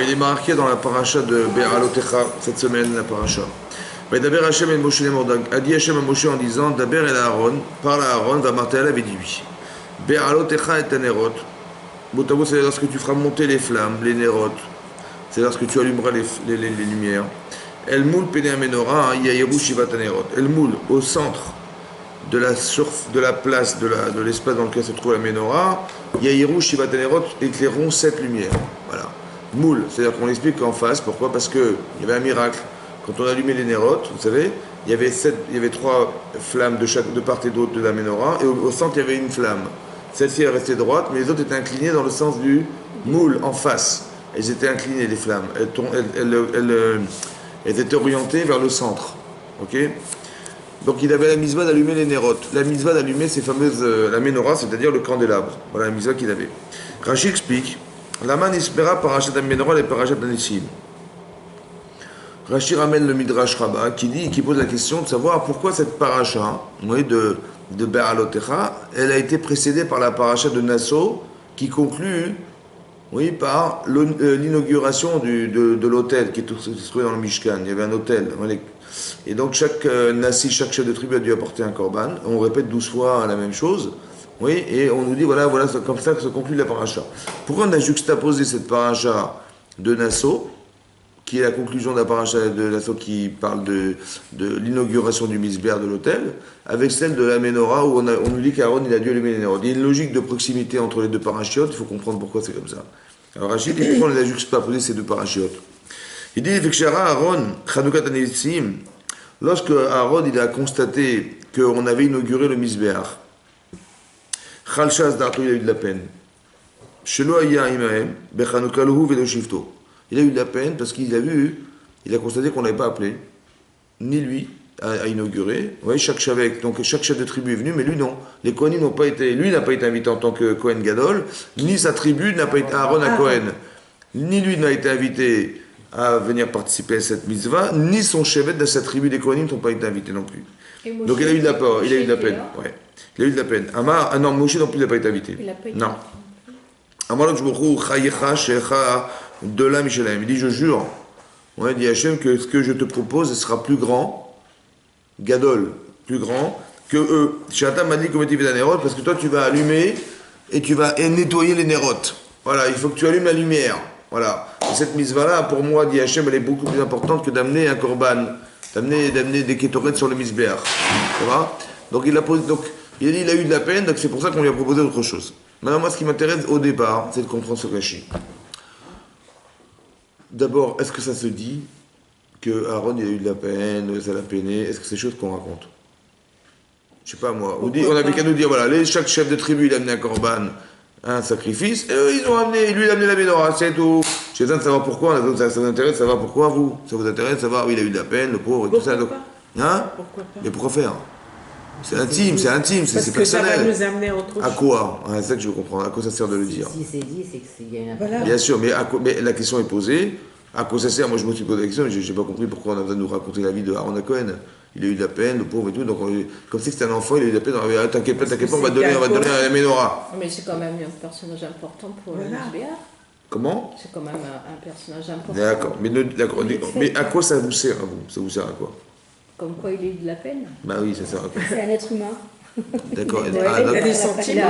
Il est marqué dans la paracha de Be'alotecha, cette semaine, la paracha. Daber Hashem et Moshe a dit Hashem à Moshe en disant Daber el Aaron, parle à Aaron, va marteler et dis-lui Be'alotecha et Tanerot. Botavo, c'est lorsque tu feras monter les flammes, les Nerot. C'est lorsque tu allumeras les lumières. El Moul Pene Menorah, Yahiru Shiva Tanerot. El Moul, au centre de la place, de l'espace dans lequel se trouve la Menorah, Yahiru Shiva Tanerot éclaireront 7 lumières. Voilà. Moule, c'est-à-dire qu'on explique qu'en face, pourquoi? Parce qu'il y avait un miracle. Quand on allumait les nérotes, vous savez, il y avait 3 flammes de part et d'autre de la Menorah, et au centre, il y avait une flamme. Celle-ci, elle restait droite, mais les autres étaient inclinées dans le sens du moule, en face. Elles étaient inclinées, les flammes. Elles étaient orientées vers le centre. Ok? Donc il avait la mitzvah d'allumer les nérotes. La mitzvah d'allumer ces fameuses, la Menorah, c'est-à-dire le candélabre. Voilà la mitzvah qu'il avait. Rashi explique Lama nispera parachat Menorah et parachat Nissim. Rashi ramène le Midrash Rabbah qui pose la question de savoir pourquoi cette paracha, de Be'alotecha, elle a été précédée par la paracha de Nassau qui conclut par l'inauguration de l'autel qui est trouvé dans le Mishkan. Il y avait un autel. Et donc chaque Nassi, chaque chef de tribu a dû apporter un korban. On répète 12 fois la même chose. Et on nous dit, voilà, c'est comme ça que se conclut la paracha. Pourquoi on a juxtaposé cette paracha de Nassau, qui est la conclusion de la paracha de Nassau qui parle de l'inauguration du misbéar de l'autel, avec celle de la Menorah où on nous dit qu'Aaron il a dû allumer les nérodes. Il y a une logique de proximité entre les deux parachiotes, il faut comprendre pourquoi c'est comme ça. Alors Rachid, pourquoi on a juxtaposé ces deux parachiotes? Il dit, Aaron, Chanukot Anissim, lorsque Aaron il a constaté qu'on avait inauguré le misbéar, Chalshas Darto, il a eu de la peine. Shelo Aya Imahem, Bechanukah Lahu Velo Shifto. Il a eu de la peine parce qu'il a constaté qu'on n'avait pas appelé, ni lui à inaugurer. Chaque chef de tribu est venu, mais lui non. Les Kohanim n'ont pas été, lui n'a pas été invité en tant que Kohen Gadol, ni sa tribu n'a pas été Aaron à Kohen. Ni lui n'a été invité à venir participer à cette mitzvah, ni son chevet de sa tribu des Kohanim n'ont pas été invités non plus. Donc il a eu de la peine. Il a eu de la peine. Non, Moshe non plus n'a pas été invité. Non. Amalok Jbourou Chayecha Shecha de la Michelem. Il dit, je jure, dit Hachem, que ce que je te propose sera plus grand, Gadol, plus grand, que eux. Shatam m'a dit comme tu fais nérotes, parce que toi tu vas allumer et tu vas nettoyer les nérotes. Voilà, il faut que tu allumes la lumière. Voilà. Et cette mitzvah-là, pour moi, dit Hachem, elle est beaucoup plus importante que d'amener un korban, d'amener des kétorets sur le misbéar. Ça va? Donc il a dit, il a eu de la peine, donc c'est pour ça qu'on lui a proposé autre chose. Maintenant, moi, ce qui m'intéresse au départ, c'est de comprendre ce Rashi. D'abord, est-ce que ça se dit que Aaron il a eu de la peine, ça l'a peiné? Est-ce que c'est des choses qu'on raconte? Je sais pas moi. On avait qu'à nous dire, voilà, chaque chef de tribu il a amené un korban, un sacrifice, et eux ils ont amené, lui il a amené la Menorah, c'est tout. J'ai besoin de savoir pourquoi, ça vous intéresse de savoir pourquoi vous. Ça vous intéresse de savoir, oui il a eu de la peine, le pauvre et tout ça. Donc, pourquoi pas? Mais pourquoi faire? C'est intime, c'est personnel. Parce que ça va nous amener à autre chose. À quoi? C'est ça que je veux comprendre. À quoi ça sert de le dire? Si c'est dit, c'est qu'il y a une voilà. Bien sûr, mais la question est posée. À quoi ça sert? Moi, je me suis posé la question, mais je n'ai pas compris pourquoi on a besoin de nous raconter la vie de Aaron Cohen. Il a eu de la peine, le pauvre et tout. Donc, comme si c'était un enfant, il a eu de la peine. T'inquiète pas, on va donner à la Menorah. Mais c'est quand même un personnage important pour le misbéar. Comment? C'est quand même un personnage important. D'accord. Mais à quoi ça vous sert à vous? Ça vous sert à quoi? Comme quoi il a eu de la peine. Bah oui, ça sert à quoi? C'est un être humain. D'accord. Il a des sentiments.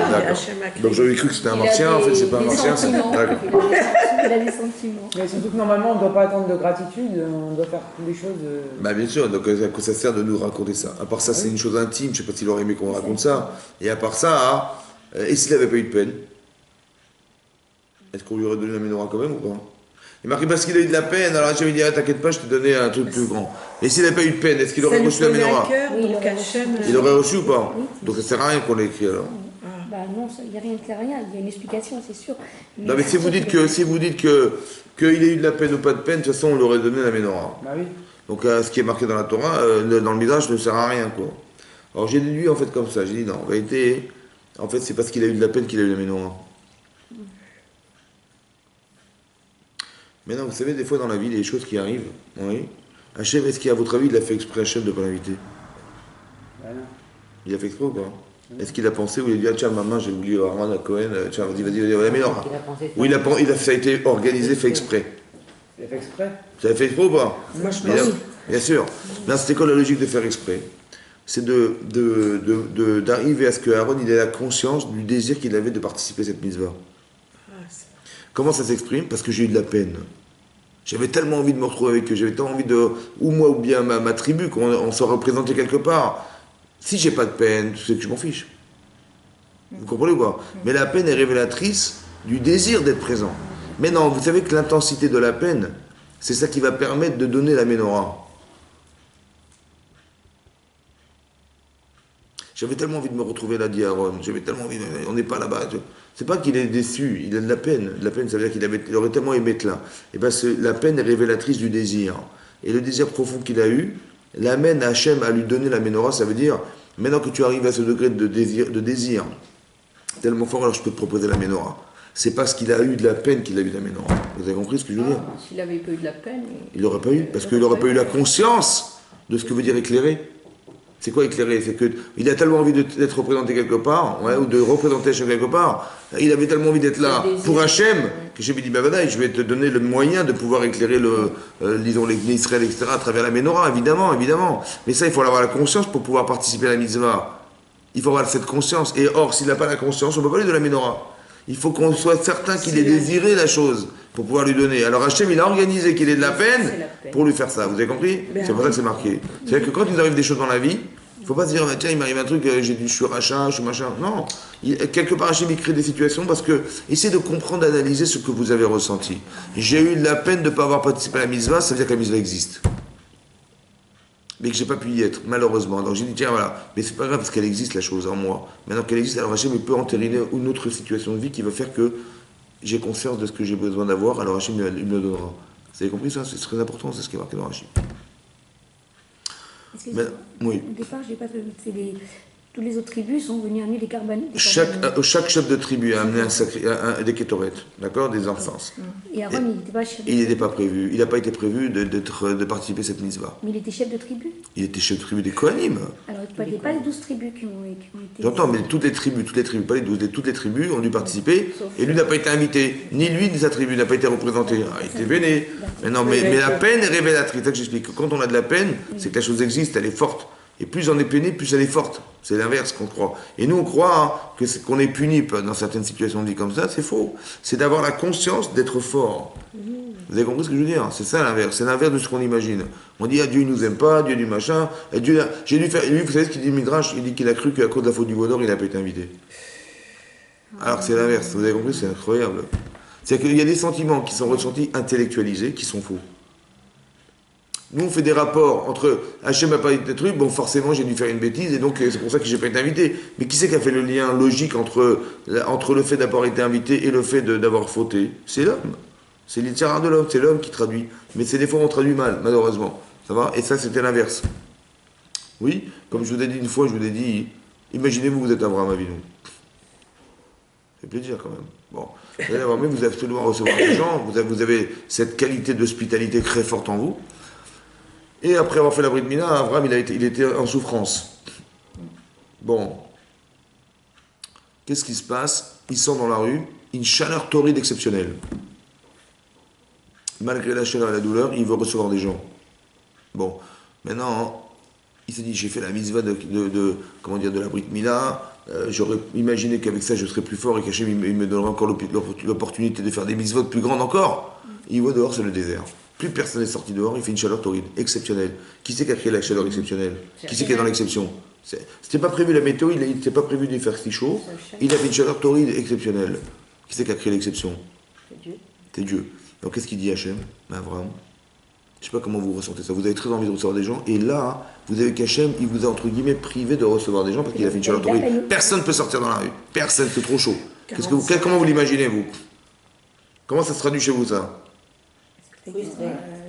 Donc j'avais cru que c'était un martien, en fait c'est pas un martien. D'accord. Il a des sentiments. Mais surtout que normalement on ne doit pas attendre de gratitude, on doit faire les choses. Bah bien sûr, donc à quoi ça sert de nous raconter ça? À part ça, c'est une chose intime, je sais pas s'il aurait aimé qu'on raconte ça. Et à part ça, et s'il n'avait pas eu de peine? Est-ce qu'on lui aurait donné la Menorah quand même ou pas? Il marqué parce qu'il a eu de la peine, alors j'avais dit, t'inquiète pas, je t'ai donné un truc plus grand. Et s'il n'avait pas eu de peine, est-ce qu'il aurait reçu la Menorah? Il aurait reçu ou pas? Donc ça sert à rien qu'on l'ait écrit alors. Bah non, il n'y a rien de clair, rien, il y a une explication, c'est sûr. Non mais si vous dites qu'il a eu de la peine ou pas de peine, de toute façon on lui aurait donné la Menorah. Bah oui. Donc ce qui est marqué dans la Torah, dans le Midrash, ne sert à rien quoi. Alors j'ai déduit en fait comme ça, j'ai dit non, en vérité, en fait c'est parce qu'il a eu de la peine qu'il a eu la Menorah. Mais non, vous savez, des fois dans la vie, il y a des choses qui arrivent. Oui. Hachem, est-ce qu'à votre avis, il a fait exprès Hachem de ne pas l'inviter? Il a fait exprès ou pas? Est-ce qu'il a pensé ou il a dit, ah tiens, maman, j'ai oublié Arman à Cohen, tiens, vas-y, la Menorah. Oui, ça a été organisé, fait exprès. Il a fait exprès. Vous avez fait exprès ou pas? Moi, je Bien, pense. bien sûr. Mais c'était quoi la logique de faire exprès? C'est d'arriver à ce que Aaron il ait la conscience du désir qu'il avait de participer à cette mitzvah. Ah, c'est- Comment ça s'exprime? Parce que j'ai eu de la peine. J'avais tellement envie de me retrouver avec eux, j'avais tellement envie de, ou moi ou bien ma tribu, qu'on soit représenté quelque part. Si j'ai pas de peine, c'est que je m'en fiche. Vous comprenez ou pas? Mais la peine est révélatrice du désir d'être présent. Mais non, vous savez que l'intensité de la peine, c'est ça qui va permettre de donner la menorah. J'avais tellement envie de me retrouver là, dit Aaron. J'avais tellement envie, on n'est pas là-bas. C'est pas qu'il est déçu, il a de la peine. De la peine, ça veut dire qu'il aurait tellement aimé être là. Et bien, la peine est révélatrice du désir. Et le désir profond qu'il a eu l'amène Hachem à lui donner la menorah. Ça veut dire, maintenant que tu arrives à ce degré de désir tellement fort, alors je peux te proposer la menorah. C'est parce qu'il a eu de la peine qu'il a eu la menorah. Vous avez compris ce que je veux dire? S'il n'avait pas eu de la peine. Il n'aurait pas eu, parce qu'il n'aurait pas eu la conscience de ce que veut dire éclairer. C'est quoi éclairer? C'est qu'il a tellement envie d'être représenté quelque part, ouais, ou de représenter Hachem quelque part. Il avait tellement envie d'être là pour Hachem, que j'ai dit, je vais te donner le moyen de pouvoir éclairer disons, l'Israël, etc., à travers la menorah, évidemment, évidemment. Mais ça, il faut avoir la conscience pour pouvoir participer à la mitzvah. Il faut avoir cette conscience. Et or, s'il n'a pas la conscience, on ne peut pas lui donner de la menorah. Il faut qu'on soit certain qu'il ait désiré la chose pour pouvoir lui donner. Alors Hachem, il a organisé qu'il ait de la peine pour lui faire ça. Vous avez compris? C'est pour ça que c'est marqué. C'est-à-dire que quand il nous arrive des choses dans la vie, il ne faut pas se dire, tiens, il m'arrive un truc, je suis rachat, je suis machin. Non. Quelque part, Hachem, il crée des situations parce que, essayez de comprendre, d'analyser ce que vous avez ressenti. J'ai eu de la peine de ne pas avoir participé à la mitzvah, ça veut dire que la mitzvah existe. Mais que j'ai pas pu y être, malheureusement. Donc j'ai dit, tiens, voilà, mais c'est pas grave parce qu'elle existe, la chose, en moi. Maintenant qu'elle existe, alors Hachem peut entériner une autre situation de vie qui va faire que j'ai conscience de ce que j'ai besoin d'avoir, alors Hachem il me le donnera. Vous avez compris ça? C'est très important, c'est ce qui est marqué dans Hachem. Oui. Au départ, je n'ai pas fait. Toutes les autres tribus sont venues amener des carbones. Chaque chef de tribu a amené des kétorettes, d'accord, des enfances. Et Aaron, il n'était pas chef de Il tribu. n'était pas prévu, il n'a pas été prévu de participer à cette mitzvah. Mais il était chef de tribu. Il était chef de tribu des Kohanim. Alors, il n'y a pas les 12 tribus qui ont été. J'entends, mais toutes les tribus, pas les 12, toutes les tribus ont dû participer, et lui n'a pas été invité, ni lui ni sa tribu n'a pas été représenté. Ah, il était véné. Mais non, mais la peine est révélatrice. C'est ça que j'explique. Quand on a de la peine, c'est que la chose existe, elle est forte. Et plus on est puni, plus elle est forte. C'est l'inverse qu'on croit. Et nous, on croit qu'on est puni dans certaines situations de vie comme ça. C'est faux. C'est d'avoir la conscience d'être fort. Vous avez compris ce que je veux dire? C'est ça l'inverse. C'est l'inverse de ce qu'on imagine. On dit, ah, Dieu ne nous aime pas, Dieu du machin. J'ai dû faire. Lui, vous savez ce qu'il dit, Midrash? Il dit qu'il a cru qu'à cause de la faute du Vaudor, il n'a pas été invité. Alors que c'est l'inverse. Vous avez compris? C'est incroyable. C'est-à-dire qu'il y a des sentiments qui sont ressentis, intellectualisés, qui sont faux. Nous, on fait des rapports entre Hachem n'a pas été détruit, bon, forcément, j'ai dû faire une bêtise, et donc c'est pour ça que j'ai pas été invité. Mais qui c'est qui a fait le lien logique entre le fait d'avoir été invité et le fait d'avoir fauté? C'est l'homme. C'est l'itinéraire de l'homme, c'est l'homme qui traduit. Mais c'est des fois, on traduit mal, malheureusement. Ça va? Et ça, c'était l'inverse. Oui, comme je vous ai dit une fois, je vous ai dit, imaginez-vous, vous êtes Abraham Avinu. Ça fait plaisir quand même. Bon, vous allez voir, mais vous allez absolument recevoir des gens, vous avez cette qualité d'hospitalité très forte en vous. Et après avoir fait la Brit Mila, Abraham, il était en souffrance. Bon. Qu'est-ce qui se passe? Il sort dans la rue, une chaleur torride exceptionnelle. Malgré la chaleur et la douleur, il veut recevoir des gens. Bon. Maintenant, il s'est dit, j'ai fait la mitzvah de la Brit Mila, j'aurais imaginé qu'avec ça, je serais plus fort et qu'Hachem, il me donnerait encore l'opportunité de faire des mitzvot plus grandes encore. Il voit dehors, c'est le désert. Plus personne n'est sorti dehors, il fait une chaleur torride, exceptionnelle. Qui c'est qui a créé la chaleur exceptionnelle? Qui c'est qui est dans l'exception? C'était pas prévu la météo, il n'était pas prévu de faire si chaud. Il a fait une chaleur torride exceptionnelle. Qui c'est qui a créé l'exception? C'est Dieu. C'est Dieu. Donc qu'est-ce qu'il dit Hachem? Abraham. Je ne sais pas comment vous ressentez ça. Vous avez très envie de recevoir des gens, et là, vous avez qu'Hachem, il vous a entre guillemets privé de recevoir des gens parce qu'il a fait une chaleur torride. Personne ne peut sortir dans la rue. Personne, c'est trop chaud. Comment vous l'imaginez, vous? Comment ça se traduit chez vous, ça? Frustré.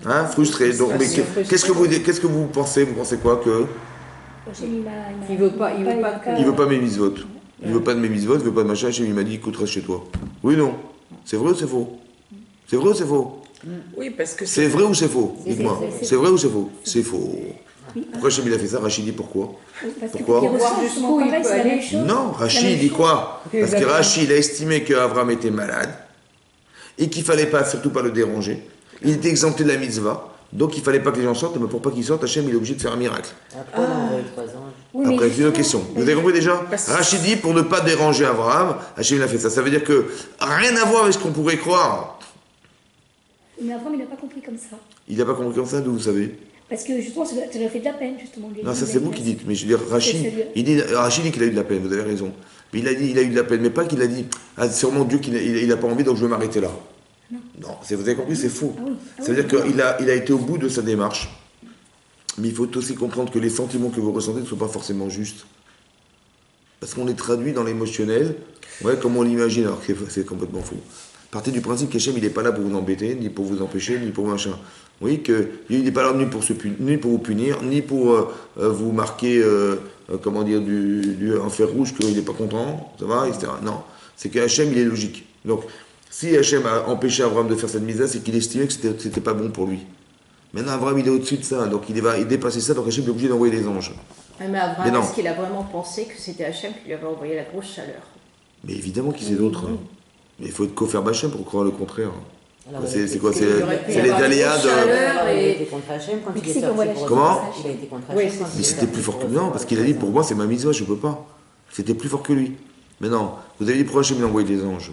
Hein, frustré. Donc, mais qu'est-ce que vous pensez? Vous pensez quoi? Que Il veut pas il veut pas mes mitzvot. Il veut pas de mes mitzvot, il veut pas de machin. Hachem, il m'a dit, écoute, reste chez toi. Oui, non. C'est vrai ou c'est faux? C'est vrai ou c'est faux? Oui, parce que c'est vrai ou c'est faux? Dites-moi. C'est vrai ou c'est faux? C'est faux. Pourquoi Hachem, il a fait ça? Rachid dit pourquoi? Pourquoi? Non, Rachid dit quoi? Parce que Rachid, il a estimé qu'Abraham était malade et qu'il fallait pas, surtout pas le déranger. Il était exempté de la mitzvah. Donc il fallait pas que les gens sortent, mais pour pas qu'ils sortent, Hachem il est obligé de faire un miracle. Après, on a envoyé 3 anges. Oui, mais Après, c'est une autre justement, question. Vous avez compris déjà Parce que- Rachid dit, pour ne pas déranger Abraham, Hachem il a fait ça. Ça veut dire que rien à voir avec ce qu'on pourrait croire. Mais Abraham, il n'a pas compris comme ça. Il n'a pas compris comme ça, d'où vous savez Parce que justement, ça lui a fait de la peine, justement. de lui Non, ça dire, c'est vous qui dites. Mais je veux dire, Rachid, C'est celui- Rachid dit qu'il a eu de la peine, vous avez raison. Mais il a dit, il a eu de la peine, mais pas qu'il a dit, ah, c'est sûrement Dieu qui n'a pas envie, donc je vais m'arrêter là. Non, vous avez compris, c'est faux. Ah oui, ah Ça veut oui. dire qu'il a été au bout de sa démarche. Mais il faut aussi comprendre que les sentiments que vous ressentez ne sont pas forcément justes. Parce qu'on les traduit dans l'émotionnel, ouais, comme on l'imagine, alors que c'est complètement faux. Partez du principe qu'Hachem, il n'est pas là pour vous embêter, ni pour vous empêcher, ni pour machin. Oui, qu'il n'est pas là ni pour vous punir, ni pour vous marquer, comment dire, un fer rouge qu'il n'est pas content, ça va, etc. Non, c'est qu'Hachem, il est logique. Donc, si Hachem a empêché Abraham de faire cette mise-là, c'est qu'il estimait que c'était pas bon pour lui. Maintenant, Abraham, il est au-dessus de ça, donc il va dépasser ça, donc Hachem est obligé d'envoyer des anges. Mais Abraham, Mais non. est-ce qu'il a vraiment pensé que c'était Hachem qui lui avait envoyé la grosse chaleur? Mais évidemment qu'il sait d'autres. hein. Mais il faut être Kofer Bachem pour croire le contraire. Alors, C'est quoi il aurait pu C'est y les avoir des aléas grosses de. chaleurs. Il a été contre Hachem quand il est Mexique, sorti voilà. pour Comment recevoir- Il a été contre Oui, Hachem quand c'est il Mais est c'était sorti plus fort que pour lui, non, parce qu'il a dit pour moi c'est ma mitzvah, je peux pas. C'était plus fort que lui. Mais non, vous avez dit pourquoi Hachem il a envoyé des anges.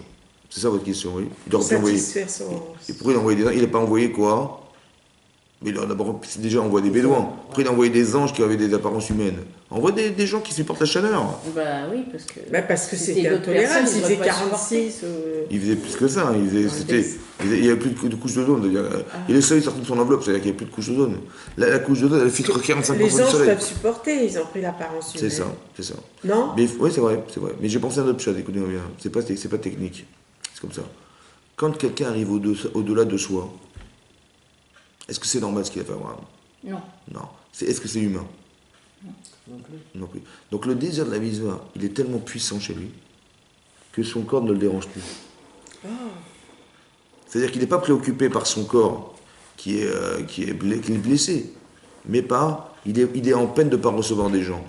C'est ça votre question, oui. Il aurait pu envoyer. Satisfaire son. Et pourquoi il a envoyé des anges Il n'a pas envoyé quoi? Mais il a d'abord déjà envoyé des bédouins. Après il a envoyé des anges qui avaient des apparences humaines. Envoie des gens qui supportent la chaleur. Bah oui, parce que. Bah, parce que C'était c'était d'autres intolérable, personnes, s'il ils faisait auraient pas 46. Il faisait plus que ça. Il y avait plus de couches d'ozone. Et le soleil sortait de son enveloppe, c'est-à-dire qu'il n'y avait plus de couches d'ozone. La couche d'ozone, elle filtre 45% Les du anges soleil. peuvent supporter, ils ont pris l'apparence humaine. C'est ça. Non Mais oui, c'est vrai. Mais j'ai pensé à un autre chose, écoutez-moi bien. C'est pas technique. C'est comme ça. Quand quelqu'un arrive au-delà de soi, est-ce que c'est normal ce qu'il a fait Abraham? Non. Non. Est-ce que c'est humain? Non plus. Non plus. Donc le désir de la mitzvah, il est tellement puissant chez lui que son corps ne le dérange plus. C'est-à-dire qu'il n'est pas préoccupé par son corps qui est blessé, mais il est en peine de ne pas recevoir des gens.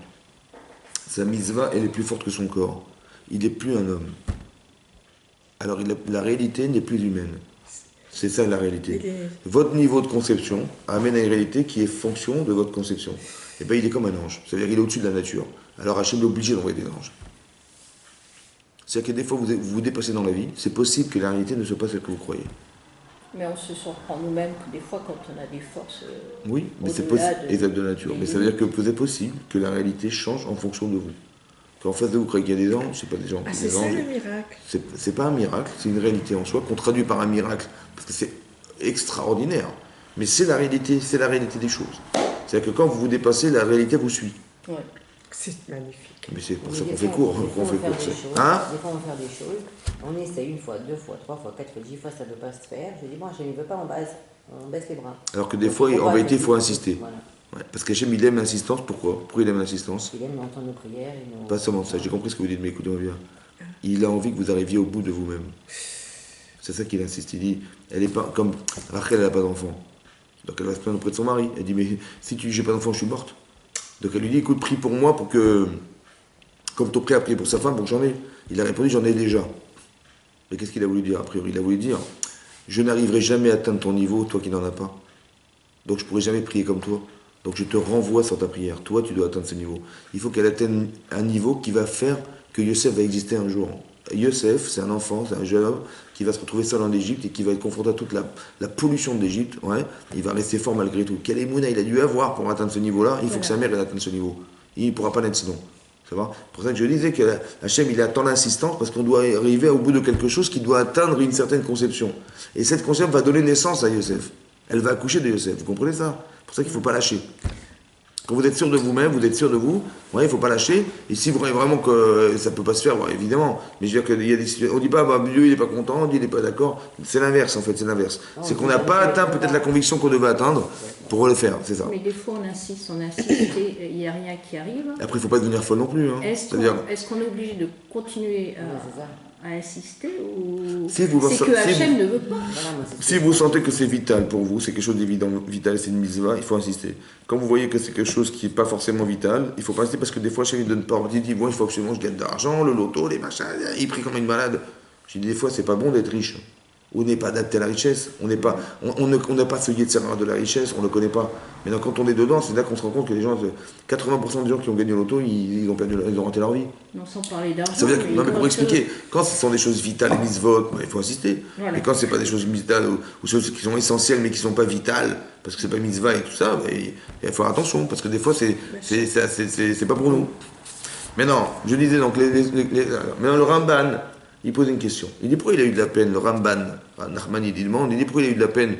Sa mitzvah, elle est plus forte que son corps. Il n'est plus un homme. Alors la réalité n'est plus humaine. C'est ça la réalité. Votre niveau de conception amène à une réalité qui est fonction de votre conception. Et bien il est comme un ange. C'est-à-dire qu'il est au-dessus de la nature. Alors Hachem est obligé d'envoyer des anges. C'est-à-dire que des fois vous vous dépassez dans la vie, c'est possible que la réalité ne soit pas celle que vous croyez. Mais on se surprend nous-mêmes que des fois, quand on a des forces. Oui, mais c'est Au-delà possible, de- exact de nature. Mais ça veut dire que vous êtes possible que la réalité change en fonction de vous. Quand en face de vous, vous croyez qu'il y a des anges, c'est pas des gens Ah, qui c'est des ça anges. le miracle. C'est pas un miracle, c'est une réalité en soi qu'on traduit par un miracle, parce que c'est extraordinaire. Mais c'est la réalité des choses. C'est-à-dire que quand vous vous dépassez, la réalité vous suit. Ouais. C'est magnifique. Mais c'est pour Mais ça des qu'on fait fois, court. des fois, Qu'on fait on va court. faire des c'est- choses. Hein Des fois, on va faire des choses. On essaie une fois, 2 fois, 3 fois, 4 fois, 10 fois, ça ne peut pas se faire. Je dis, bon, je ne veux pas, on baisse les bras. Alors que des Donc, fois, faut en pas vérité, il faut insister. insister. Voilà. Ouais, parce qu'Hachem, il aime l'insistance. Pourquoi il aime l'insistance? Il aime entendre nos prières. Et nos... Pas seulement ça, j'ai compris ce que vous dites, mais écoutez-moi bien. Il a envie que vous arriviez au bout de vous-même. C'est ça qu'il insiste. Il dit, elle est pas comme Rachel, elle n'a pas d'enfant. Donc elle va se plaindre auprès de son mari. Elle dit, mais si tu j'ai pas d'enfant, je suis morte. Donc elle lui dit, écoute, prie pour moi pour que, comme ton prix a prié pour sa femme, pour que j'en ai. Il a répondu, j'en ai déjà. Mais qu'est-ce qu'il a voulu dire a priori? Il a voulu dire, je n'arriverai jamais à atteindre ton niveau, toi qui n'en as pas. Donc je pourrai jamais prier comme toi. Donc je te renvoie sur ta prière. Toi, tu dois atteindre ce niveau. Il faut qu'elle atteigne un niveau qui va faire que Yosef va exister un jour. Yosef, c'est un enfant, c'est un jeune homme qui va se retrouver seul en Égypte et qui va être confronté à toute la pollution d'Égypte. Ouais. Il va rester fort malgré tout. Quel émouna il a dû avoir pour atteindre ce niveau-là? Il faut que sa mère elle atteigne ce niveau. Il ne pourra pas naître sinon. Ça va? C'est pour ça que je disais que Hachem, il a tant d'insistance parce qu'on doit arriver au bout de quelque chose qui doit atteindre une certaine conception. Et cette conception va donner naissance à Yosef. Elle va accoucher de Yosef. Vous comprenez ça? C'est pour ça qu'il ne faut pas lâcher. Quand vous êtes sûr de vous-même, vous êtes sûr de vous, ouais, il ne faut pas lâcher. Et si vous voyez vraiment que ça ne peut pas se faire, ouais, évidemment. Mais je veux dire qu'il y a des situations. On ne dit pas, bah, Dieu il n'est pas content, Dieu il n'est pas d'accord. C'est l'inverse en fait, c'est l'inverse. C'est qu'on n'a pas atteint peut-être la conviction qu'on devait atteindre pour le faire, c'est ça. Mais des fois, on insiste et il n'y a rien qui arrive. Après, il ne faut pas devenir folle non plus. Hein. C'est-à-dire, Est-ce qu'on est obligé de continuer Ouais, c'est ça. à insister ou Si vous- c'est si que Hachem vous- ne veut pas? Voilà, moi, c'est si vous sentez que c'est vital pour vous, c'est quelque chose d'évident, vital, c'est une mitzvah, il faut insister. Quand vous voyez que c'est quelque chose qui n'est pas forcément vital, il ne faut pas insister parce que des fois, Hachem ne donne pas. Il dit, bon, il faut absolument que je gagne de l'argent, le loto, les machins, il prie comme une malade. Je dis, des fois, c'est pas bon d'être riche. on n'est pas adapté à la richesse, on n'a pas ce Yetzer de la richesse, on ne le connaît pas. Maintenant, quand on est dedans, c'est là qu'on se rend compte que les gens, 80% des gens qui ont gagné l'auto, ils ont raté leur vie. Non, sans parler d'argent. Ça veut dire que, non, mais pour quand- expliquer, quand ce sont des choses vitales et mitzvot, il faut insister. Voilà. Mais quand ce n'est pas des choses vitales ou choses qui sont essentielles mais qui ne sont pas vitales, parce que c'est pas mitzvah et tout ça, il faut faire attention, parce que des fois, c'est pas pour nous. Maintenant, je disais donc, maintenant le Ramban, il pose une question. Il dit pourquoi il a eu de la peine, le Ramban, Nachman, il demande, il dit pourquoi il a eu de la peine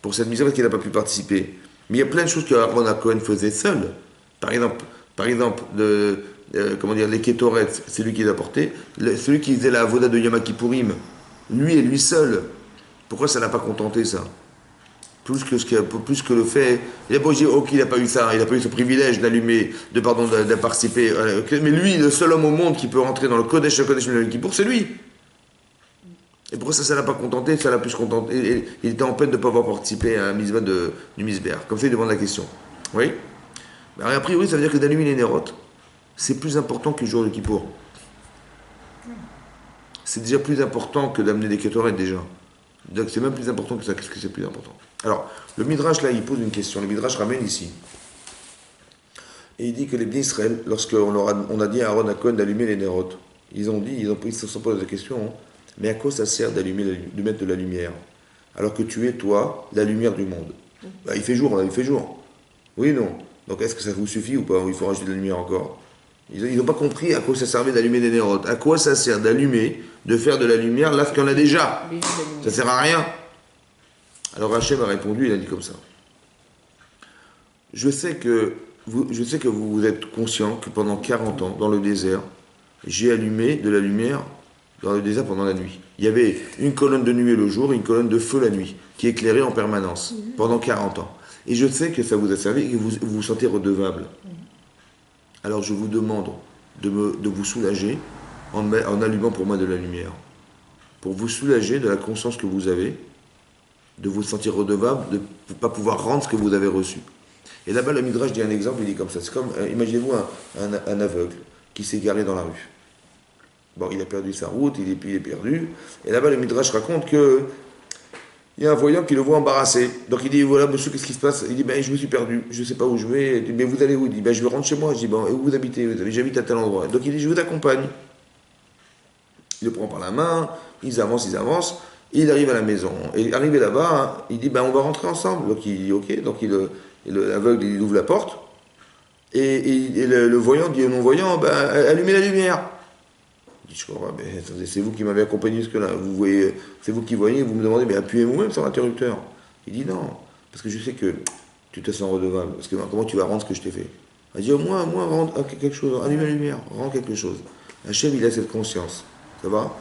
pour cette mission parce qu'il n'a pas pu participer. Mais il y a plein de choses que Aaron Cohen faisait seul. Par exemple comment dire, les Kétorets, c'est lui qui les a portés. Celui qui faisait la Avoda de Yom Kippourim, lui et lui seul. Pourquoi ça l'a pas contenté, ça? Plus que le fait. Il a beau dire, ok, il n'a pas eu ça, il n'a pas eu ce privilège de participer. Mais lui, le seul homme au monde qui peut rentrer dans le Kodesh de Yom Kippour, c'est lui. Et pourquoi ça l'a pas contenté, ça l'a plus contenté. Il était en peine de ne pas avoir participé à un mitzvah du Misbéach. Comme ça, il demande la question. Oui. Alors, a priori, ça veut dire que d'allumer les nérotes, c'est plus important que le jour de Kippour. C'est déjà plus important que d'amener des kétorets déjà. Donc c'est même plus important que ça. Qu'est-ce que c'est plus important? Alors, le Midrash là, il pose une question. Le Midrash ramène ici. Et il dit que les Bnei Israël, lorsqu'on a dit à Aaron à Cohen d'allumer les nérotes, ils se sont posé la question, hein, mais à quoi ça sert de mettre de la lumière alors que tu es, toi, la lumière du monde? Bah, il fait jour, là, il fait jour. Oui, non. Donc est-ce que ça vous suffit ou pas? Ou il faut rajouter de la lumière encore? Ils n'ont pas compris à quoi ça servait d'allumer des nérotes. À quoi ça sert d'allumer, de faire de la lumière là qu'il y en a déjà? Ça sert à rien. Alors Hachem a répondu, il a dit comme ça. Je sais que vous êtes conscient que pendant 40 ans, dans le désert, j'ai allumé de la lumière dans le désert pendant la nuit. Il y avait une colonne de nuée le jour et une colonne de feu la nuit, qui éclairait en permanence, pendant 40 ans. Et je sais que ça vous a servi et que vous vous sentez redevable. Alors je vous demande de vous soulager en allumant pour moi de la lumière. Pour vous soulager de la conscience que vous avez, de vous sentir redevable, de ne pas pouvoir rendre ce que vous avez reçu. Et là-bas, le Midrash dit un exemple, il dit comme ça. C'est comme, imaginez-vous un aveugle qui s'est garé dans la rue. Bon, il a perdu sa route, il est perdu. Et là-bas, le Midrash raconte que il y a un voyant qui le voit embarrassé. Donc il dit, voilà, monsieur, qu'est-ce qui se passe? Il dit, ben, je me suis perdu, je ne sais pas où je vais. Il dit, mais vous allez où? Il dit, ben, je vais rentrer chez moi. Je dis, bon, et où vous habitez? J'habite à tel endroit. Donc il dit, je vous accompagne. Il le prend par la main, ils avancent. Et il arrive à la maison. Et arrivé là-bas, il dit, ben, on va rentrer ensemble. Donc il dit, ok. Donc l'aveugle, il ouvre la porte. Et le voyant dit au non-voyant, ben, allumez la lumière. Il dit, je comprends, mais attendez, c'est vous qui m'avez accompagné jusque-là. Vous voyez, c'est vous qui voyez, vous me demandez, mais appuyez vous-même sur l'interrupteur. Il dit, non, parce que je sais que tu te sens redevable. Parce que comment tu vas rendre ce que je t'ai fait? Il dit, au moins, rends quelque chose, allume la lumière, rends quelque chose. Hachem, il a cette conscience, ça va,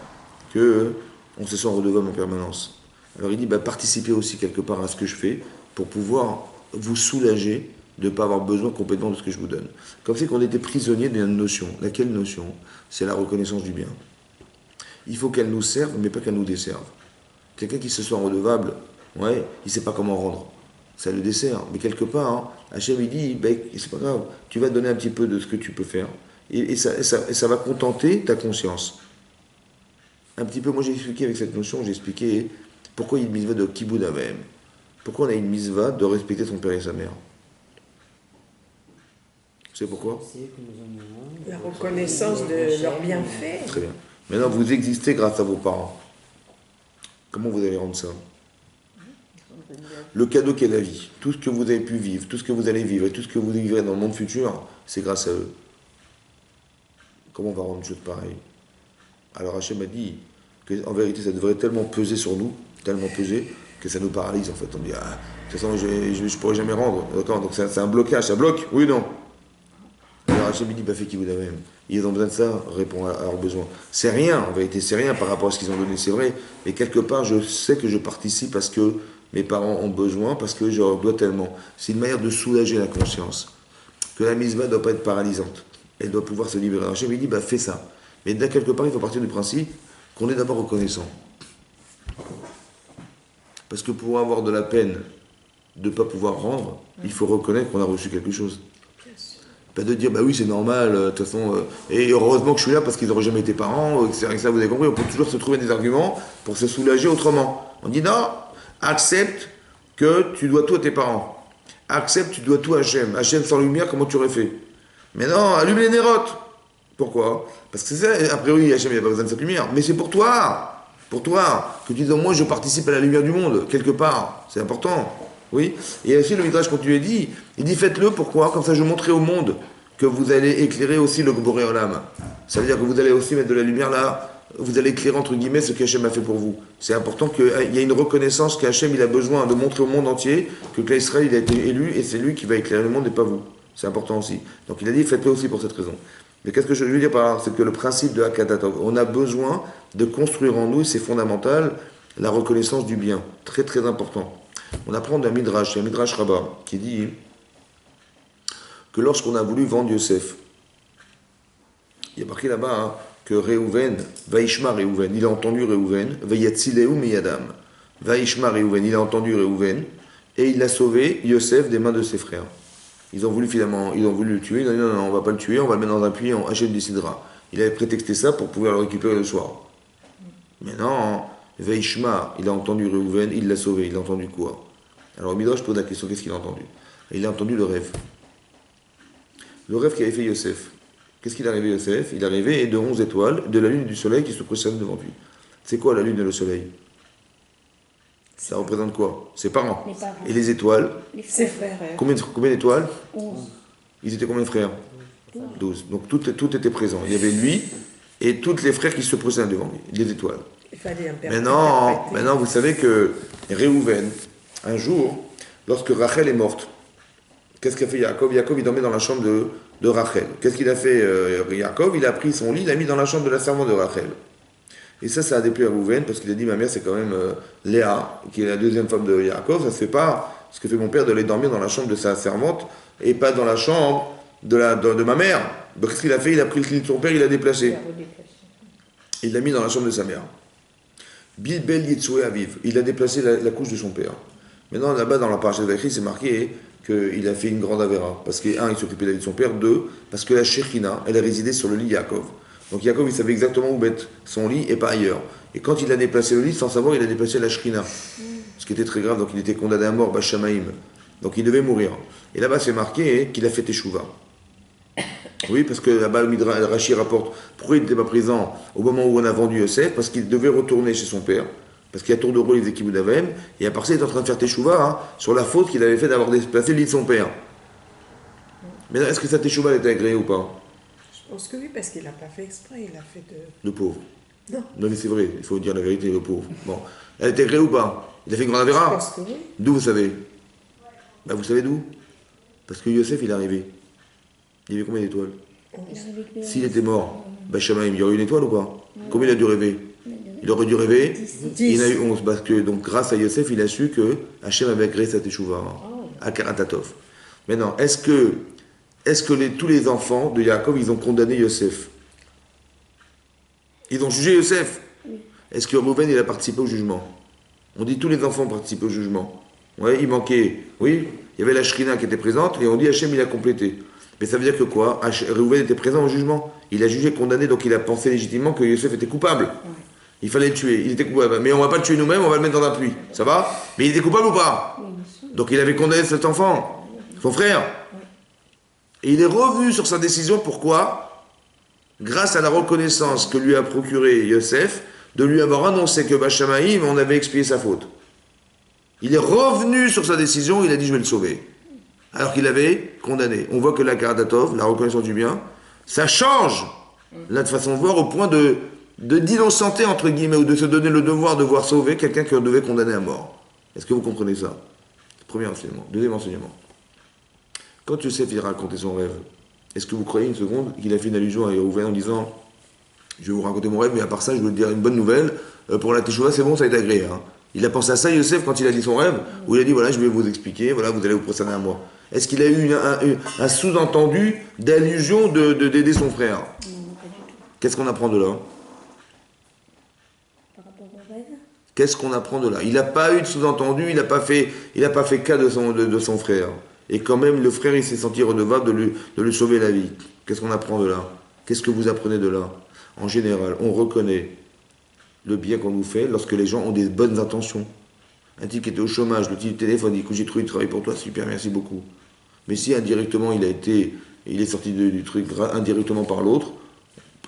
que on se sent redevable en permanence. Alors il dit, bah, participez aussi quelque part à ce que je fais pour pouvoir vous soulager de ne pas avoir besoin complètement de ce que je vous donne. Comme c'est qu'on était prisonnier d'une notion. Laquelle notion? C'est la reconnaissance du bien. Il faut qu'elle nous serve, mais pas qu'elle nous desserve. Quelqu'un qui se sent redevable, ouais, il ne sait pas comment rendre. Ça le dessert. Mais quelque part, hein, Hachem, il dit, ben, c'est pas grave, tu vas donner un petit peu de ce que tu peux faire. Et ça va contenter ta conscience. Un petit peu, moi j'ai expliqué avec cette notion, j'ai expliqué pourquoi il y a une mitzvah de kibboud avem. Pourquoi on a une mitzvah de respecter son père et sa mère. Vous savez pourquoi? La reconnaissance de leurs bienfaits. Très bien. Maintenant, vous existez grâce à vos parents. Comment vous allez rendre ça? Le cadeau qu'est la vie, tout ce que vous avez pu vivre, tout ce que vous allez vivre et tout ce que vous vivrez dans le monde futur, c'est grâce à eux. Comment on va rendre une chose pareille? Alors Hachem a dit qu'en vérité, ça devrait tellement peser sur nous, tellement peser, que ça nous paralyse en fait. On dit, ah, de toute façon, je ne pourrai jamais rendre. D'accord? Donc c'est un blocage, ça bloque? Oui ou non? Alors Hachem dit, bah fais qui vous avez même. Ils ont besoin de ça, répond à leurs besoins. C'est rien, en vérité, c'est rien par rapport à ce qu'ils ont donné, c'est vrai. Mais quelque part, je sais que je participe parce que mes parents ont besoin, parce que je leur dois tellement. C'est une manière de soulager la conscience. Que la mitzvah ne doit pas être paralysante. Elle doit pouvoir se libérer. Hachem il dit, bah fais ça. Mais de quelque part, il faut partir du principe qu'on est d'abord reconnaissant. Parce que pour avoir de la peine de ne pas pouvoir rendre, il faut reconnaître qu'on a reçu quelque chose. Pas de dire, bah oui, c'est normal, de toute façon, et heureusement que je suis là parce qu'ils n'auraient jamais été parents, etc. Ça, vous avez compris, on peut toujours se trouver des arguments pour se soulager autrement. On dit non, accepte que tu dois tout à tes parents. Accepte, tu dois tout à Hachem. Hachem sans lumière, comment tu aurais fait? Mais non, allume les nérotes. Pourquoi? Parce que c'est ça, a priori, Hachem, il n'y a pas besoin de cette lumière. Mais c'est pour toi. Pour toi. Que tu dises, moi, je participe à la lumière du monde, quelque part. C'est important. Oui. Et aussi, le Midrash continue et dit, il dit, faites-le, pourquoi? Comme ça, je montrerai au monde que vous allez éclairer aussi le Boré Olam. Ça veut dire que vous allez aussi mettre de la lumière là, vous allez éclairer entre guillemets ce qu'Hachem a fait pour vous. C'est important qu'il y ait une reconnaissance qu'Hachem il a besoin de montrer au monde entier que Israël il a été élu et c'est lui qui va éclairer le monde et pas vous. C'est important aussi. Donc il a dit faites-le aussi pour cette raison. Mais qu'est-ce que je veux dire par là? C'est que le principe de Hakadatov, on a besoin de construire en nous, et c'est fondamental, la reconnaissance du bien. Très très important. On apprend d'un Midrash, il y a un Midrash Rabbah qui dit que lorsqu'on a voulu vendre Yosef, il y a marqué là-bas hein, que Réhouven, Vaishma Réhouven, il a entendu Réhouven, Vayatzileu miyadam, Vaishma Réhouven, il a entendu Réhouven, et il a sauvé Yosef des mains de ses frères. Ils ont voulu finalement, ils ont voulu le tuer, ils ont dit non, on va pas le tuer, on va le mettre dans un puits, Hachem décidera. Il avait prétexté ça pour pouvoir le récupérer le soir. Mais non, Vaishma, il a entendu Réhouven, il l'a sauvé, il a entendu quoi? Alors Midrash pose la question, qu'est-ce qu'il a entendu? Il a entendu le rêve. Le rêve qu'avait fait Yosef. Qu'est-ce qu'il est arrivé Yosef? Il est arrivé de 11 étoiles, de la lune et du soleil qui se procèdent devant lui. C'est quoi la lune et le soleil? Ça représente quoi? Ses parents. Les parents. Et les étoiles? Ses frères. Combien d'étoiles? 11. Ils étaient combien de frères? 12. Donc tout était présent. Il y avait lui et tous les frères qui se procèdent devant lui, les étoiles. Il fallait un père. Maintenant, vous savez que Réhouven, un jour, lorsque Rachel est morte, qu'est-ce qu'a fait Yaakov? Yaakov, il dormait dans la chambre de Rachel. Qu'est-ce qu'il a fait Yaakov? Il a pris son lit, il l'a mis dans la chambre de la servante de Rachel. Et ça a déplu à Réhouven, parce qu'il a dit, ma mère, c'est quand même Léa, qui est la deuxième femme de Yaakov, ça se fait pas ce que fait mon père d'aller dormir dans la chambre de sa servante, et pas dans la chambre de ma mère. Donc qu'est-ce qu'il a fait? Il a pris le lit de son père, il l'a déplacé. Il l'a mis dans la chambre de sa mère. Bilbel Yitzoué Aviv, il a déplacé la couche de son père. Maintenant, là-bas, dans la paracha de Vaïchi, c'est marqué qu'il a fait une grande avéra. Parce que, un, il s'occupait de la vie de son père. Deux, parce que la Shekhinah, elle a résidé sur le lit Yaakov. Donc Yaakov, il savait exactement où mettre son lit et pas ailleurs. Et quand il a déplacé le lit, sans savoir, il a déplacé la Shekhinah. Ce qui était très grave, donc il était condamné à mort, Bashamaïm. Donc il devait mourir. Et là-bas, c'est marqué qu'il a fait Teshuvah. Oui, parce que là-bas, le Rashi rapporte pourquoi il n'était pas présent au moment où on a vendu Yosef, parce qu'il devait retourner chez son père. Parce qu'il y a tour de rôle, il faisait Kibbutz Avem, et à part ça, il est en train de faire Teshuvah sur la faute qu'il avait fait d'avoir déplacé le lit de son père. Mais est-ce que sa Teshuvah était agréée ou pas? Je pense que oui, parce qu'il n'a pas fait exprès, il a fait de... Le pauvre. Non. Non, mais c'est vrai, il faut dire la vérité, le pauvre. Bon. Elle était agréée ou pas? Il a fait une grande avéra? Je pense que oui. D'où vous savez? Bah, vous savez d'où? Parce que Yosef, il est arrivé. Il y avait combien d'étoiles? S'il était mort, Bachamaïm, il y aurait une étoile ou pas? Combien il a dû rêver? Il aurait dû rêver? 10. Il y en a eu 11. Parce que, donc, grâce à Yosef, il a su que Hachem avait agréé sa teshuva, à Karatatov. Maintenant, est-ce que tous les enfants de Yaakov, ils ont condamné Yosef? Ils ont jugé Yosef? Est-ce que Reuven, il a participé au jugement? On dit tous les enfants ont participé au jugement. Ouais, il manquait, oui, il y avait la Shrina qui était présente, et on dit Hachem, il a complété. Mais ça veut dire que quoi? Reuven était présent au jugement. Il a jugé, condamné, donc il a pensé légitimement que Yosef était coupable. Il fallait le tuer, il était coupable. Mais on ne va pas le tuer nous-mêmes, on va le mettre dans un puits. Ça va? Mais il était coupable ou pas? Donc il avait condamné cet enfant, son frère. Et il est revenu sur sa décision, pourquoi? Grâce à la reconnaissance que lui a procuré Yosef, de lui avoir annoncé que Bachamaïm, on avait expié sa faute. Il est revenu sur sa décision, il a dit je vais le sauver. Alors qu'il avait condamné. On voit que la Karadatov, la reconnaissance du bien, ça change la façon de voir au point d'innocenter, entre guillemets, ou de se donner le devoir de voir sauver quelqu'un qu'on devait condamner à mort. Est-ce que vous comprenez ça? Premier enseignement. Deuxième enseignement. Quand Yosef il racontait son rêve, est-ce que vous croyez une seconde qu'il a fait une allusion à Réhouven en disant je vais vous raconter mon rêve, mais à part ça, je vais vous dire une bonne nouvelle, pour la Teshuvah, c'est bon, ça a été agréé. Hein. Il a pensé à ça, Yosef, quand il a dit son rêve, où il a dit voilà, je vais vous expliquer, voilà, vous allez vous prosterner à moi. Est-ce qu'il a eu un sous-entendu d'allusion d'aider son frère? Qu'est-ce qu'on apprend de là? Par rapport au rêve. Qu'est-ce qu'on apprend de là? Il n'a pas eu de sous-entendu, il n'a pas fait cas de son frère. Et quand même, le frère, il s'est senti redevable de lui sauver la vie. Qu'est-ce qu'on apprend de là? Qu'est-ce que vous apprenez de là? En général, on reconnaît le bien qu'on nous fait lorsque les gens ont des bonnes intentions. Un type qui était au chômage, le type du téléphone, dit que j'ai trouvé du travail pour toi, super, merci beaucoup. Mais si indirectement il est sorti du truc indirectement par l'autre,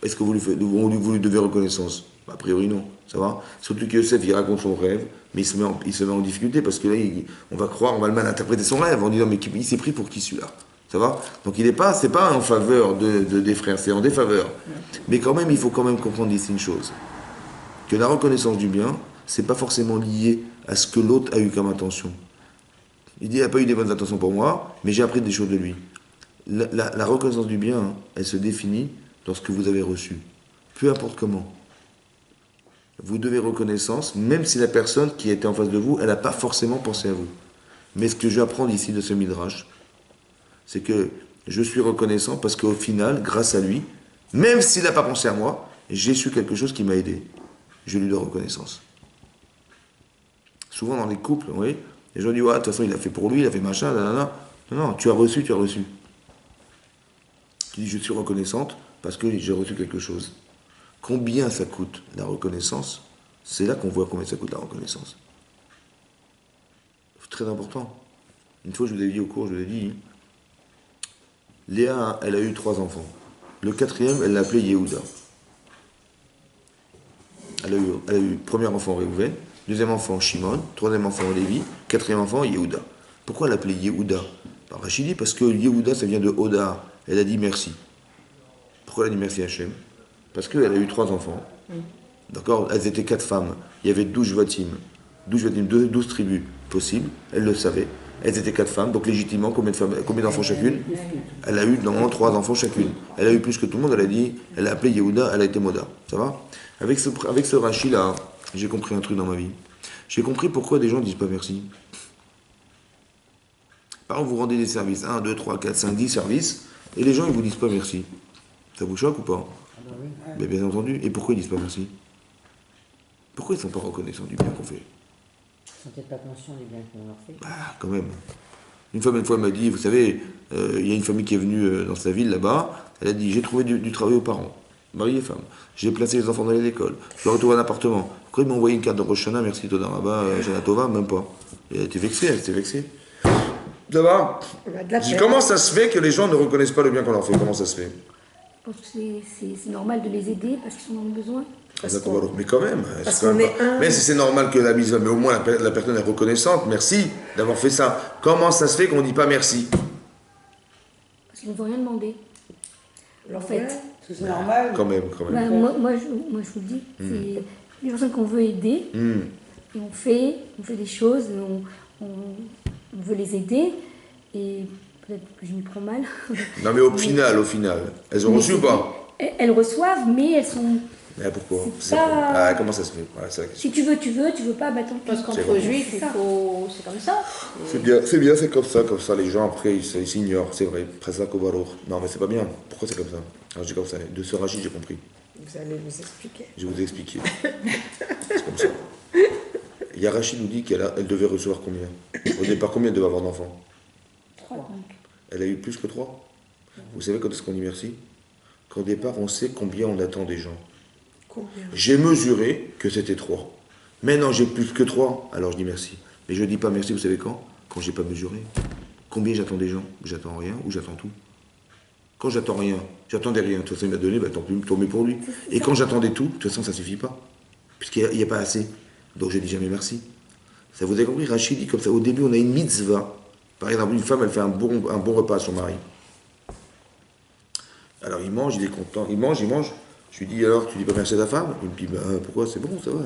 est-ce que vous lui devez reconnaissance? A priori non, ça va. Surtout que Yosef, il raconte son rêve, mais il se met en difficulté parce que là, on va le mal interpréter son rêve en disant mais il s'est pris pour qui celui-là? Ça va? Donc c'est pas en faveur des frères, c'est en défaveur. Mais quand même, il faut quand même comprendre ici une chose. Que la reconnaissance du bien, c'est pas forcément lié à ce que l'autre a eu comme intention. Il dit, il n'a pas eu des bonnes intentions pour moi, mais j'ai appris des choses de lui. La reconnaissance du bien, hein, elle se définit dans ce que vous avez reçu. Peu importe comment. Vous devez reconnaissance, même si la personne qui était en face de vous, elle n'a pas forcément pensé à vous. Mais ce que je vais apprendre ici de ce midrash, c'est que je suis reconnaissant parce qu'au final, grâce à lui, même s'il n'a pas pensé à moi, j'ai su quelque chose qui m'a aidé. Je lui dois reconnaissance. Souvent dans les couples, vous voyez, les gens disent, ouais, de toute façon, il a fait pour lui, il a fait machin, nanana. Non, tu as reçu, tu as reçu. Tu dis, je suis reconnaissante parce que j'ai reçu quelque chose. Combien ça coûte la reconnaissance? C'est là qu'on voit combien ça coûte la reconnaissance. C'est très important. Une fois, je vous ai dit au cours, je vous ai dit, Léa, elle a eu 3 enfants. Le 4e, elle l'a appelé Yehuda. Elle a eu premier enfant Réhouven, 2e enfant Shimon, 3e enfant Lévi, 4e enfant Yehuda. Pourquoi elle l'appelait Yehuda? Par Rachid dit parce que Yehuda, ça vient de Oda. Elle a dit merci. Pourquoi elle a dit merci à Hachem? Parce qu'elle a eu 3 enfants. D'accord? Elles étaient 4 femmes. Il y avait 12 Shvatim. 12 tribus possibles. Elle le savait. Elles étaient 4 femmes. Donc légitimement, combien d'enfants chacune? Elle a eu normalement 3 enfants chacune. Elle a eu plus que tout le monde. Elle a dit, elle a appelé Yehuda, elle a été Moda. Ça va? Avec ce Rashi là, j'ai compris un truc dans ma vie. J'ai compris pourquoi des gens ne disent pas merci. Par exemple, vous rendez des services, 1, 2, 3, 4, 5, 10 services, et les gens ils vous disent pas merci. Ça vous choque ou pas? Mais bien entendu. Et pourquoi ils disent pas merci? Pourquoi ils ne sont pas reconnaissants du bien qu'on fait? Ils sont peut-être pas conscients du bien qu'on leur fait. Ah, quand même. Une fois, elle m'a dit, vous savez, il y a une famille qui est venue dans sa ville là-bas, elle a dit, j'ai trouvé du travail aux parents, mari et femme. J'ai placé les enfants dans l'école. Je leur ai trouvé un appartement. Pourquoi ils m'ont envoyé une carte de Rosh Hashanah, merci Toda Rabba, Shana Tova, même pas. Et elle était vexée, Ça va? Comment ça se fait que les gens ne reconnaissent pas le bien qu'on leur fait? Comment ça se fait? Je pense que c'est normal de les aider parce qu'ils sont dans le besoin. Mais quand même. Parce quand qu'on même est un. Mais si c'est normal que la mise, mais au moins la personne est reconnaissante. Merci d'avoir fait ça. Comment ça se fait qu'on ne dit pas merci? Parce qu'ils ne vont rien demander. En fait. Parce que c'est normal. Quand même. Bah, moi, je vous le dis, c'est les personnes qu'on veut aider, et on fait des choses, on veut les aider, et peut-être que je m'y prends mal. Non mais au final, elles ont reçu ou pas? Elles reçoivent, mais elles sont... Mais pourquoi? C'est pas- Comment ça se fait? Ouais, c'est la question. Si tu veux, tu veux pas, bah tant pis. Parce qu'entre C'est juifs, ça. c'est comme ça. C'est bien, c'est comme ça, les gens après ils s'ignorent, c'est vrai. Presque au barour. Non mais c'est pas bien. Pourquoi c'est comme ça? Alors je dis comme ça. De ce Rachid j'ai compris. Vous allez nous expliquer. Je vais vous expliquer. C'est comme ça. Rachid nous dit qu'elle devait recevoir combien? Au départ, combien elle devait avoir d'enfants? 3 donc. Elle a eu plus que 3. Vous savez quand est-ce qu'on dit merci? Qu'au départ, on sait combien on attend des gens. Combien? J'ai mesuré que c'était 3. Maintenant, j'ai plus que 3, alors je dis merci. Mais je ne dis pas merci, vous savez quand? Quand j'ai pas mesuré. Combien j'attends des gens? J'attends rien ou j'attends tout? Quand j'attends rien, j'attendais rien. De toute façon, il m'a donné, bah, tant mieux pour lui. Et quand j'attendais tout, de toute façon, ça ne suffit pas. Puisqu'il n'y a pas assez. Donc je dis jamais merci. Ça vous avez compris? Rachid dit comme ça. Au début, on a une mitzvah. Par exemple, une femme, elle fait un bon repas à son mari. Alors il mange, il est content. Il mange. Je lui dis alors, tu dis pas merci à ta femme? Il me dit, bah, pourquoi? C'est bon, ça va.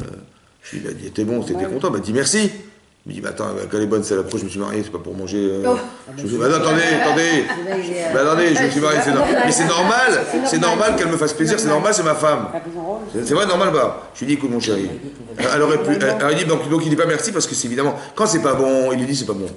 Je lui dis, bah, t'es bon, t'étais content. Bah, dis merci. Il me dit, bah, attends, quand elle est bonne, c'est la fois je me suis marié, c'est pas pour manger. Je me suis dit, bah, non, attendez. Bah, attendez, je me suis marié, c'est normal. Mais c'est normal qu'elle me fasse plaisir, c'est normal, c'est ma femme. C'est vrai, normal, bah. Je lui dis, écoute, mon chéri. Elle aurait pu. Elle dit, donc il dit pas merci parce que c'est évidemment, quand c'est pas bon, il lui dit, c'est pas bon.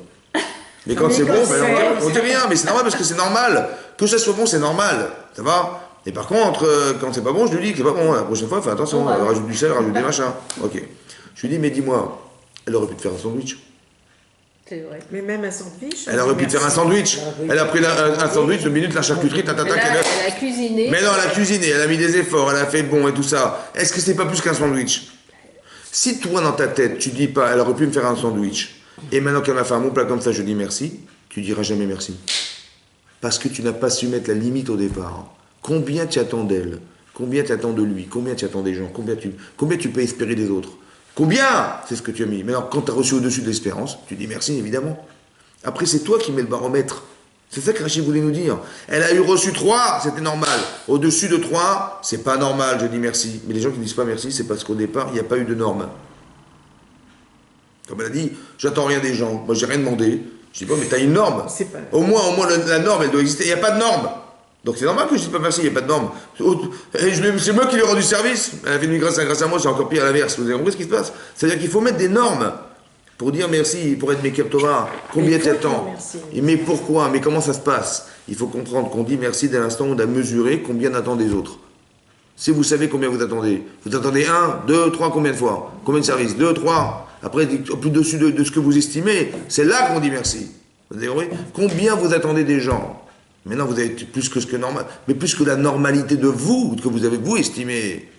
Mais quand c'est bon, ben, on dit rien, mais c'est normal parce que c'est normal. Que ça soit bon, c'est normal. Ça va? Et par contre, quand c'est pas bon, je lui dis que c'est pas bon. La prochaine fois, fais attention, rajoute du sel, rajoute des machins. Ok. Je lui dis, mais dis-moi, elle aurait pu te faire un sandwich. C'est vrai. Mais même un sandwich. Elle aurait pu te faire un sandwich. Elle a pris un sandwich, 2 minutes, la charcuterie, Mais là, elle elle a cuisiné. Mais non, elle a cuisiné, elle a mis des efforts, elle a fait bon et tout ça. Est-ce que c'est pas plus qu'un sandwich? Si toi, dans ta tête, tu dis pas, elle aurait pu me faire un sandwich, et maintenant qu'elle m'a fait un bon plat comme ça, je dis merci, tu diras jamais merci. Parce que tu n'as pas su mettre la limite au départ. Combien tu attends d'elle? Combien tu attends de lui? Combien tu attends des gens? Combien tu peux espérer des autres? Combien? C'est ce que tu as mis. Mais alors, quand tu as reçu au-dessus de l'espérance, tu dis merci, évidemment. Après, c'est toi qui mets le baromètre. C'est ça que Rachid voulait nous dire. Elle a eu reçu 3, c'était normal. Au-dessus de 3, c'est pas normal, je dis merci. Mais les gens qui disent pas merci, c'est parce qu'au départ, il n'y a pas eu de norme. Comme elle a dit, j'attends rien des gens. Moi, j'ai rien demandé. Je dis pas, mais tu as une norme. C'est pas... Au moins, la norme, elle doit exister. Il n'y a pas de norme. Donc c'est normal que je ne dise pas merci, il n'y a pas de norme. C'est moi qui lui ai rendu service. Elle a fait une grâce à moi, c'est encore pire à l'inverse. Vous avez compris ce qui se passe? C'est-à-dire qu'il faut mettre des normes pour dire merci, pour être Meker Torah. Combien tu attends? Mais pourquoi? Mais comment ça se passe? Il faut comprendre qu'on dit merci dès l'instant où on a mesuré combien on attend des autres. Si vous savez combien vous attendez 1, 2, 3, combien de fois? Combien de services? 2, 3. Après, plus dessus de ce que vous estimez, c'est là qu'on dit merci. Vous avez compris? Combien vous attendez des gens? Maintenant, vous avez plus que ce que normal, mais plus que la normalité de vous, que vous avez vous estimé.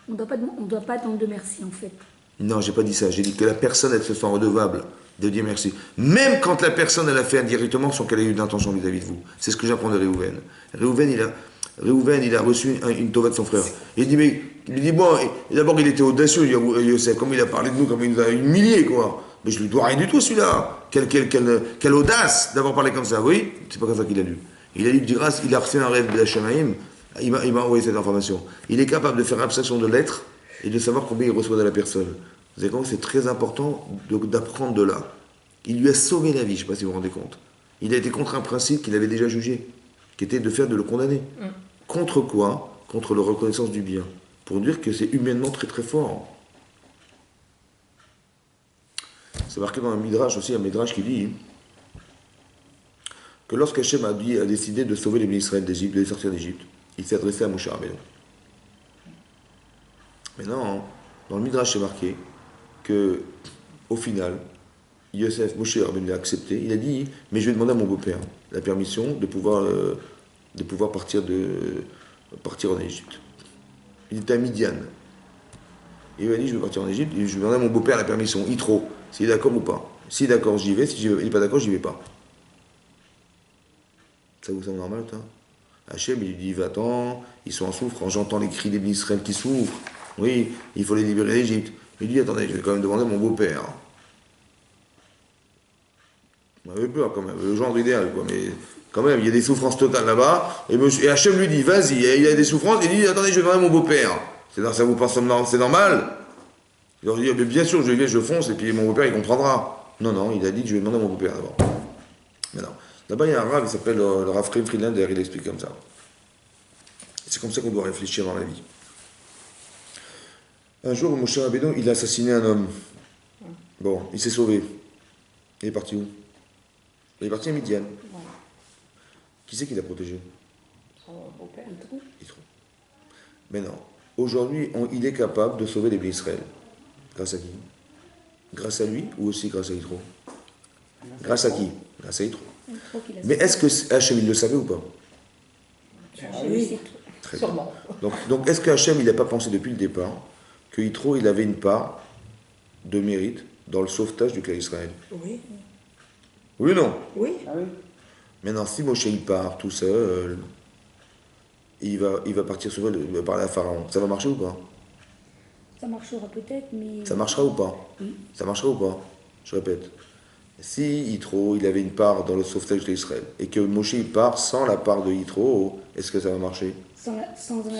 On ne doit pas attendre de merci, en fait. Non, j'ai pas dit ça. J'ai dit que la personne, elle se sent redevable de dire merci. Même quand la personne, elle a fait indirectement sans qu'elle ait eu d'intention vis-à-vis de vous. C'est ce que j'apprends de Réhouven. Réhouven, il a reçu une tova de son frère. Il dit, bon, d'abord, il était audacieux, Yosef, comme il a parlé de nous, comme il nous a humiliés, quoi. Mais je lui dois rien du tout, celui-là. Quelle audace d'avoir parlé comme ça, oui? C'est pas comme ça qu'il a lu. Il a lu de grâce, il a reçu un rêve de la Shamaïm, il m'a envoyé cette information. Il est capable de faire abstraction de l'être et de savoir combien il reçoit de la personne. Vous avez compris, c'est très important d'apprendre de là. Il lui a sauvé la vie, je ne sais pas si vous vous rendez compte. Il a été contre un principe qu'il avait déjà jugé, qui était de faire de le condamner. Contre quoi? Contre la reconnaissance du bien. Pour dire que c'est humainement très très fort. C'est marqué dans un Midrash aussi, un Midrash qui dit que lorsqu'Hachem a décidé de sauver les Israël d'Égypte, de les sortir d'Égypte, il s'est adressé à Moshe Rabbeinu. Maintenant, dans le Midrash, c'est marqué que, au final, Moshe Rabbeinu l'a accepté. Il a dit, mais je vais demander à mon beau-père la permission de pouvoir partir en Égypte. Il était à Midian. Il m'a dit, je vais partir en Égypte, et je vais demander à mon beau-père la permission, Yitro, s'il est d'accord ou pas. S'il est d'accord, j'y vais, il n'est pas d'accord, j'y vais pas. Ça vous semble normal, ça? Hachem, il lui dit, va-t'en, ils sont en souffrance, j'entends les cris des Israël qui souffrent. Oui, il faut les libérer d'Égypte. Il dit, attendez, je vais quand même demander à mon beau-père. On avait peur quand même, le genre idéal, quoi, mais quand même, il y a des souffrances totales là-bas, et Hachem lui dit, vas-y, il y a des souffrances, il dit, attendez, je vais demander à mon beau-père. Ça vous pense c'est normal? Il leur dit, mais bien sûr, je vais, je fonce, et puis mon beau-père, il comprendra. Non, il a dit, je vais demander à mon beau-père d'abord. Mais non. Là-bas, il y a un rave, il s'appelle le Rav Chaim Friedlander, il explique comme ça. C'est comme ça qu'on doit réfléchir dans la vie. Un jour, Moshe Rabbeinu, il a assassiné un homme. Bon, il s'est sauvé. Il est parti où? Il est parti à Midian. Qui c'est qui l'a protégé? Yitro. Mais non. Aujourd'hui, il est capable de sauver les Bnei Israël. Grâce à qui? Grâce à lui ou aussi grâce à Yitro? Grâce à qui? Grâce à Yitro. Mais est-ce que Hachem, il le savait ou pas? Oui, Très sûrement. bien. Donc est-ce que Hachem, il n'a pas pensé depuis le départ que Yitro, il avait une part de mérite dans le sauvetage du clan Israël? Oui. Oui ou non? Oui. Ah oui. Maintenant, si Moshe il part tout seul, il va partir parler à Pharaon. Ça va marcher ou pas? Ça marchera peut-être, mais... Ça marchera ou pas? Oui. Ça marchera ou pas? Je répète. Si Yitro, il avait une part dans le sauvetage d'Israël, et que Moshe il part sans la part de Yitro, est-ce que ça va marcher?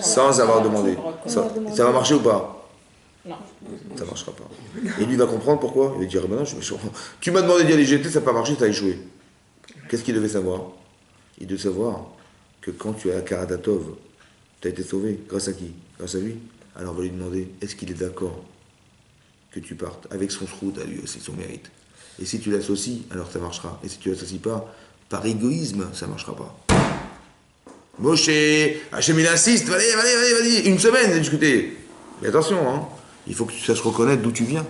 Sans avoir demandé. Ça va marcher ou pas? Non. Ça ne marchera pas. Et lui il va comprendre pourquoi. Il va dire, ben non, tu m'as demandé d'y aller jeter, ça n'a pas marché, ça a échoué. Qu'est-ce qu'il devait savoir? Il devait savoir que quand tu as Karadatov, tu as été sauvé. Grâce à qui? Grâce à lui. Alors on va lui demander, est-ce qu'il est d'accord que tu partes avec son shroud à lui aussi, son mérite? Et si tu l'associes, alors ça marchera. Et si tu l'associes pas, par égoïsme, ça ne marchera pas. Moshe, Hachem il insiste, vas-y, une semaine de discuter. Mais attention, hein, il faut que tu saches reconnaître d'où tu viens.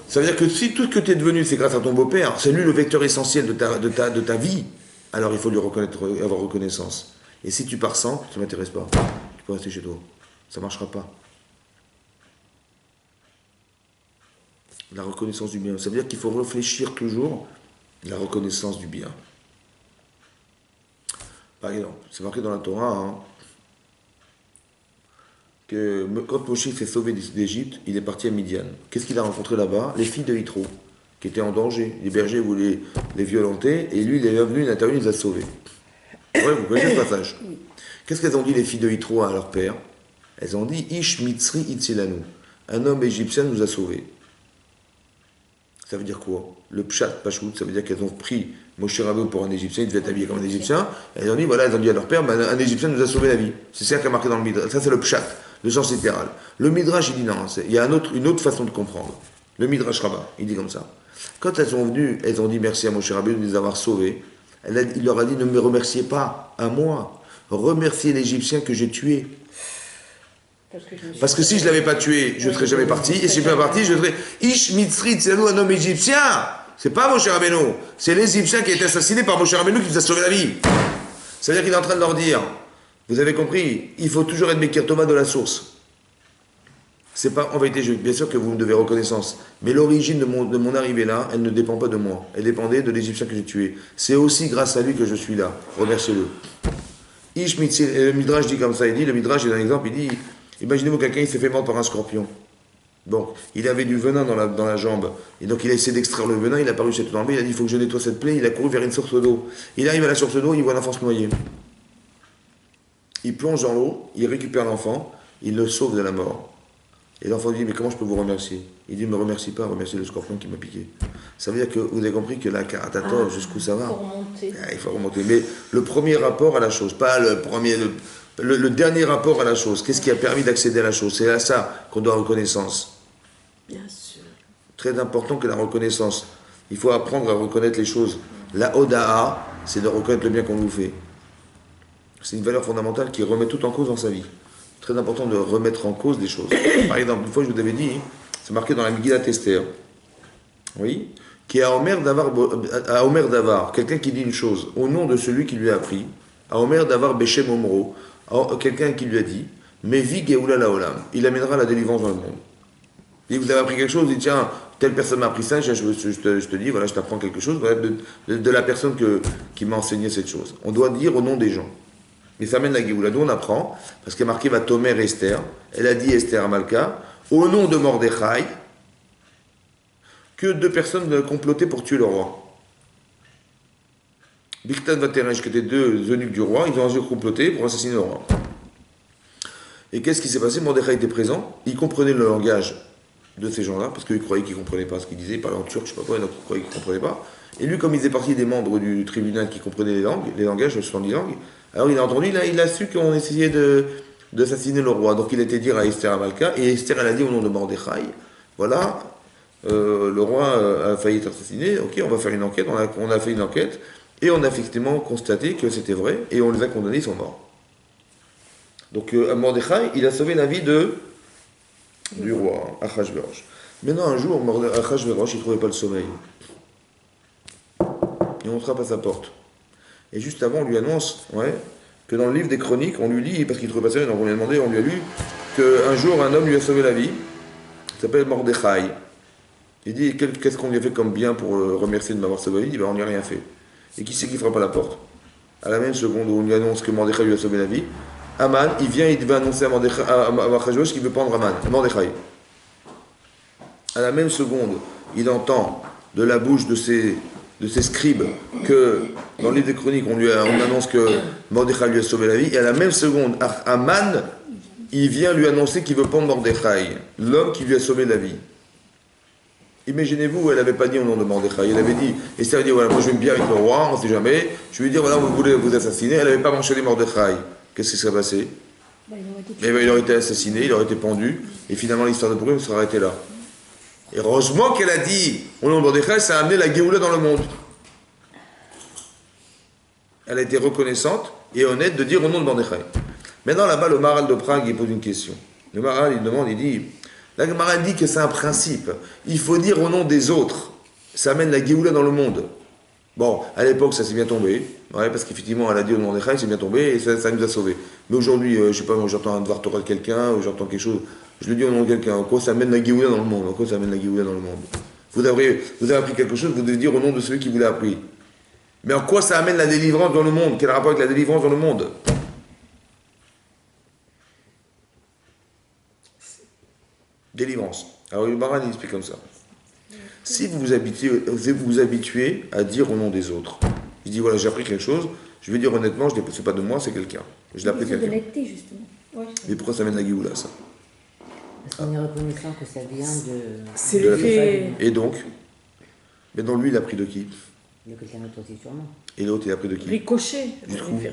Ça veut dire que si tout ce que tu es devenu, c'est grâce à ton beau-père, c'est lui le vecteur essentiel de ta vie, alors il faut lui avoir reconnaissance. Et si tu pars sans, ça ne m'intéresse pas. Tu peux rester chez toi. Ça ne marchera pas. La reconnaissance du bien. Ça veut dire qu'il faut réfléchir toujours la reconnaissance du bien. Par exemple, c'est marqué dans la Torah hein, que quand Moshe s'est sauvé d'Égypte, il est parti à Midian. Qu'est-ce qu'il a rencontré là-bas? Les filles de Yitro, qui étaient en danger. Les bergers voulaient les violenter, et lui, il est venu, il est intervenu, il les a sauvés. Ouais, vous connaissez ce passage. Qu'est-ce qu'elles ont dit les filles de Yitro à leur père? Elles ont dit Ish Mitzri Itzilanu. Un homme égyptien nous a sauvés. Ça veut dire quoi? Le pshat pachout, ça veut dire qu'elles ont pris Moshe Rabbeinu pour un égyptien, il devait être habillé comme un égyptien. Elles ont dit voilà, elles ont dit à leur père, un égyptien nous a sauvé la vie. C'est ça qui est marqué dans le midrash. Ça c'est le pshat, le sens littéral. Le midrash il dit non, il y a une autre façon de comprendre. Le midrash Rabbah, il dit comme ça. Quand elles sont venues, elles ont dit merci à Moshe Rabbeinu de les avoir sauvés. Il leur a dit ne me remerciez pas à moi, remerciez l'Égyptien que j'ai tué. Parce que si je ne l'avais pas tué, je ne serais jamais parti. Et si je ne suis pas parti, je serais Ish Mitzri, c'est un homme égyptien. C'est pas Moshe Rabbeinu. C'est l'Égyptien qui a été assassiné par Moshe Rabbeinu qui nous a sauvé la vie. C'est-à-dire qu'il est en train de leur dire, vous avez compris, il faut toujours être Mekir Tova de la source. C'est pas, en vérité, bien sûr que vous me devez reconnaissance. Mais l'origine de mon arrivée là, elle ne dépend pas de moi. Elle dépendait de l'Égyptien que j'ai tué. C'est aussi grâce à lui que je suis là. Remerciez-le. Ish Mitzri, le Midrash dit comme ça, il dit, le Midrash, il a un exemple, il dit, imaginez-vous quelqu'un, il s'est fait mordre par un scorpion. Bon, il avait du venin dans la jambe. Et donc il a essayé d'extraire le venin, il a paru cette jambe, il a dit il faut que je nettoie cette plaie, il a couru vers une source d'eau. Il arrive à la source d'eau, il voit l'enfant se noyer. Il plonge dans l'eau, il récupère l'enfant, il le sauve de la mort. Et l'enfant dit mais comment je peux vous remercier? Il dit ne me remercie pas, remercie le scorpion qui m'a piqué. Ça veut dire que vous avez compris que la karatatov, jusqu'où ça va? Il faut remonter. Mais le premier rapport à la chose, pas le premier... Le dernier rapport à la chose, qu'est-ce qui a permis d'accéder à la chose? C'est à ça qu'on doit reconnaissance. Bien sûr. Très important que la reconnaissance. Il faut apprendre à reconnaître les choses. La Oda'a, c'est de reconnaître le bien qu'on nous fait. C'est une valeur fondamentale qui remet tout en cause dans sa vie. Très important de remettre en cause des choses. Par exemple, une fois je vous avais dit, c'est marqué dans la Megillat Esther, oui, qui est à Omer Davar, quelqu'un qui dit une chose au nom de celui qui lui a appris, à Omer Davar Beshem Omro, quelqu'un qui lui a dit, Mevi Geoula Laolam, il amènera la délivrance dans le monde. Et vous avez appris quelque chose, il dit tiens, telle personne m'a appris ça, je te dis, voilà, je t'apprends quelque chose, voilà, de la personne qui m'a enseigné cette chose. On doit dire au nom des gens. Et ça amène la Géoula. D'où on apprend, parce qu'il y a marqué va Tomer Esther, elle a dit Esther à Malka, au nom de Mordechai, que deux personnes complotaient pour tuer le roi. Biktan Vateresh, qui étaient deux eunuques du roi, ils ont comploté pour assassiner le roi. Et qu'est-ce qui s'est passé? Mordechai était présent, il comprenait le langage de ces gens-là, parce qu'ils croyaient qu'ils ne comprenaient pas ce qu'ils disaient, ils parlaient en turc, je ne sais pas quoi, donc ils croyaient qu'ils ne comprenaient pas. Et lui, comme il faisait partie des membres du tribunal qui comprenaient les langages, 70 langues, alors il a entendu, là, il a su qu'on essayait d'assassiner le roi. Donc il a été dire à Esther à Malka, et Esther, elle a dit au nom de Mordechai, voilà, le roi a failli être assassiné, ok, on va faire une enquête, on a fait une enquête, et on a effectivement constaté que c'était vrai, et on les a condamnés, ils sont morts. Donc Mordechai, il a sauvé la vie du roi, Achashverosh. Maintenant, un jour, Achashverosh, il ne trouvait pas le sommeil. Et on frappe à sa porte. Et juste avant, on lui annonce que dans le livre des chroniques, on lui lit, parce qu'il ne trouvait pas le sommeil, donc on lui a demandé, on lui a lu, qu'un jour, un homme lui a sauvé la vie, il s'appelle Mordechai. Il dit, qu'est-ce qu'on lui a fait comme bien pour remercier de m'avoir sauvé la vie? Il dit, on n'y a rien fait. Et qui c'est qui frappe à la porte? À la même seconde où on lui annonce que Mordechai lui a sauvé la vie, Aman, il vient, il va annoncer à Achashverosh qu'il veut prendre Aman, Mordechai. À la même seconde, il entend de la bouche de ses scribes que dans le livre des chroniques, on annonce que Mordechai lui a sauvé la vie, et à la même seconde, Aman, il vient lui annoncer qu'il veut prendre Mordechai, l'homme qui lui a sauvé la vie. Imaginez-vous, elle n'avait pas dit au nom de Mordechai, elle avait dit, Esther a dit, voilà, moi je vais me bien avec le roi, on ne sait jamais, je lui ai dit, voilà, vous voulez vous assassiner, elle n'avait pas mentionné Mordechai. Qu'est-ce qui serait passé? Il aurait été assassiné, il aurait été pendu, et finalement l'histoire de Purim serait arrêtée là. Et heureusement qu'elle a dit au nom de Mordechai, ça a amené la Géoula dans le monde. Elle a été reconnaissante et honnête de dire au nom de Mordechai. Maintenant là-bas, le Maharal de Prague, il pose une question. Le Maharal, il demande, il dit, la Maharal dit que c'est un principe. Il faut dire au nom des autres. Ça amène la Géoula dans le monde. Bon, à l'époque, ça s'est bien tombé, parce qu'effectivement, elle a dit au nom de Mordechai, c'est bien tombé, et ça nous a sauvés. Mais aujourd'hui, je sais pas, moi j'entends un devoir Torah de quelqu'un, ou j'entends quelque chose, Je le dis au nom de quelqu'un. En quoi ça amène la Géoula dans le monde? En quoi ça amène la Géoula dans le monde? Vous avez appris quelque chose, vous devez dire au nom de celui qui vous l'a appris. Mais en quoi ça amène la délivrance dans le monde? Quel rapport avec la délivrance dans le monde? Délivrance. Alors le Baran il explique comme ça. Si vous vous habituez à dire au nom des autres, il dit voilà, j'ai appris quelque chose, je vais dire honnêtement, c'est pas de moi, c'est quelqu'un. Je l'ai appris C'est de quelqu'un. l'honnêteté, justement. Oui, Mais pourquoi ça amène la Géoula, ça? Parce qu'on est reconnaissant que ça vient de. C'est De la l'effet. Et donc, maintenant lui, il a pris de qui? De quelqu'un d'autre aussi, sûrement. Et l'autre, il a pris de qui? Ricochet.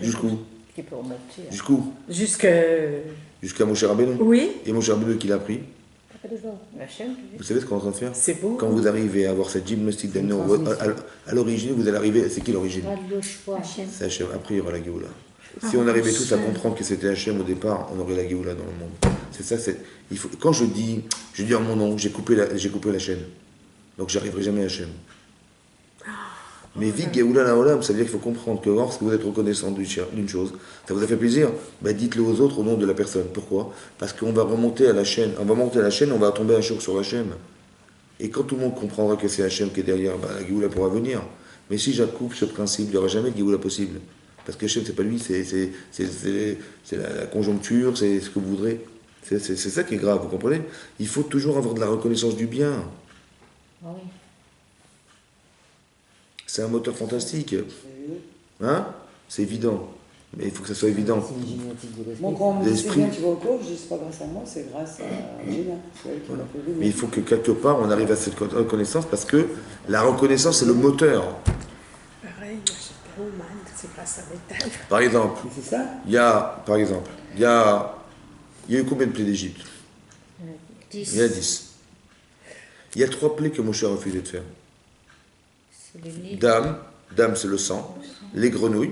Jusqu'où? qui peut remonter. Hein. Jusqu'où? Jusqu'à. Moshe Rabbeinu. Oui, Et Moshe Rabbeinu, qui l'a pris? Pas de voir. La chaîne, tu dis. Vous savez ce qu'on est en train de faire? c'est beau. Quand vous arrivez à avoir cette gymnastique d'amener à l'origine, vous allez arriver. C'est qui l'origine? Hachem. C'est Hachem. Après, il y aura la Géoula. Si on arrivait tous à comprendre que c'était Hachem au départ, on aurait la Géoula dans le monde. C'est ça, quand je dis en mon nom, j'ai coupé la chaîne. Donc j'arriverai jamais à Hachem. Mais vite Géoula la Olam, ça veut dire qu'il faut comprendre que lorsque vous êtes reconnaissant d'une chose, ça vous a fait plaisir, bah dites-le aux autres au nom de la personne. Pourquoi? Parce qu'on va remonter à la chaîne. On va monter à la chaîne, on va tomber un jour sur Hachem. Et quand tout le monde comprendra que c'est Hachem qui est derrière, bah, la Géoula pourra venir. Mais si j'accoupe ce principe, il n'y aura jamais de Géoula possible. Parce que Hachem, c'est pas lui, c'est la conjoncture, c'est ce que vous voudrez. C'est ça qui est grave, vous comprenez? Il faut toujours avoir de la reconnaissance du bien. Ah oui. C'est un moteur fantastique. Hein? C'est évident. Mais il faut que ça soit évident. C'est une génétique de l'esprit. Bon, quand on me dit c'est L'esprit. bien, tu vas au cours, je dis c'est pas grâce à moi, c'est grâce à Gina. C'est elle qui m'a fait Mais il faut que quelque part on arrive à cette reconnaissance parce que la reconnaissance c'est le moteur. Pareil, j'étais au mal, c'est pas ça métal. Par exemple, C'est ça? il y a eu combien de plaies d'Égypte? 10. Il y a 10. Il y a 3 plaies que Moshe a refusé de faire. C'est le nid. Dame c'est le sang, les grenouilles,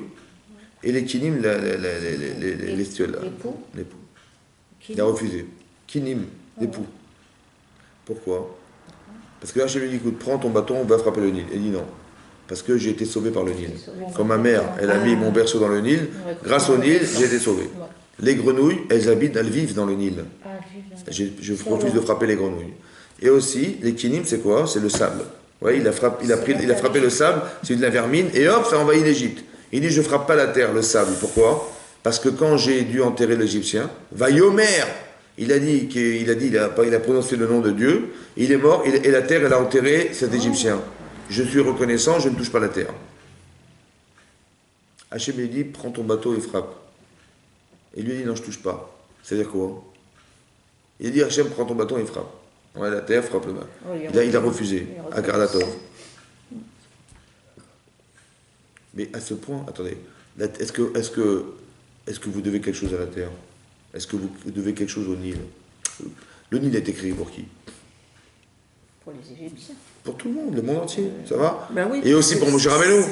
et les kinim, les stioles. Les poux. Les poux. Il a refusé. Kinim, les poux. Pourquoi? Parce que là, je lui dit, écoute, prends ton bâton, on va frapper le Nil. Il dit non. Parce que j'ai été sauvé par le Nil. Comme ma mère, elle a mis mon berceau dans le Nil, grâce au Nil, j'ai été sauvé. Les grenouilles, elles vivent dans le Nil. Ah, Je refuse de frapper les grenouilles. Et aussi, les kinim, c'est quoi? C'est le sable. Ouais, il a frappé le sable, c'est de la vermine, et hop, ça envahit l'Égypte. Il dit, je ne frappe pas la terre, le sable. Pourquoi? Parce que quand j'ai dû enterrer l'Égyptien, Vayomer, il a prononcé le nom de Dieu, il est mort, et la terre, elle a enterré cet Égyptien. Je suis reconnaissant, je ne touche pas la terre. Hachem lui dit, prends ton bateau et frappe. Et lui dit, non, je ne touche pas. C'est-à-dire quoi? Il dit, Hachem, prends ton bâton et frappe. Ouais, la terre frappe le bas. Il a refusé, à Karlatov. Mais à ce point, attendez, est-ce que vous devez quelque chose à la terre? Est-ce que vous devez quelque chose au Nil? Le Nil a été créé pour qui? Pour les Égyptiens. Pour tout le monde, le monde entier, ça va? Ben oui, Et aussi pour Moshe Rabbeinu.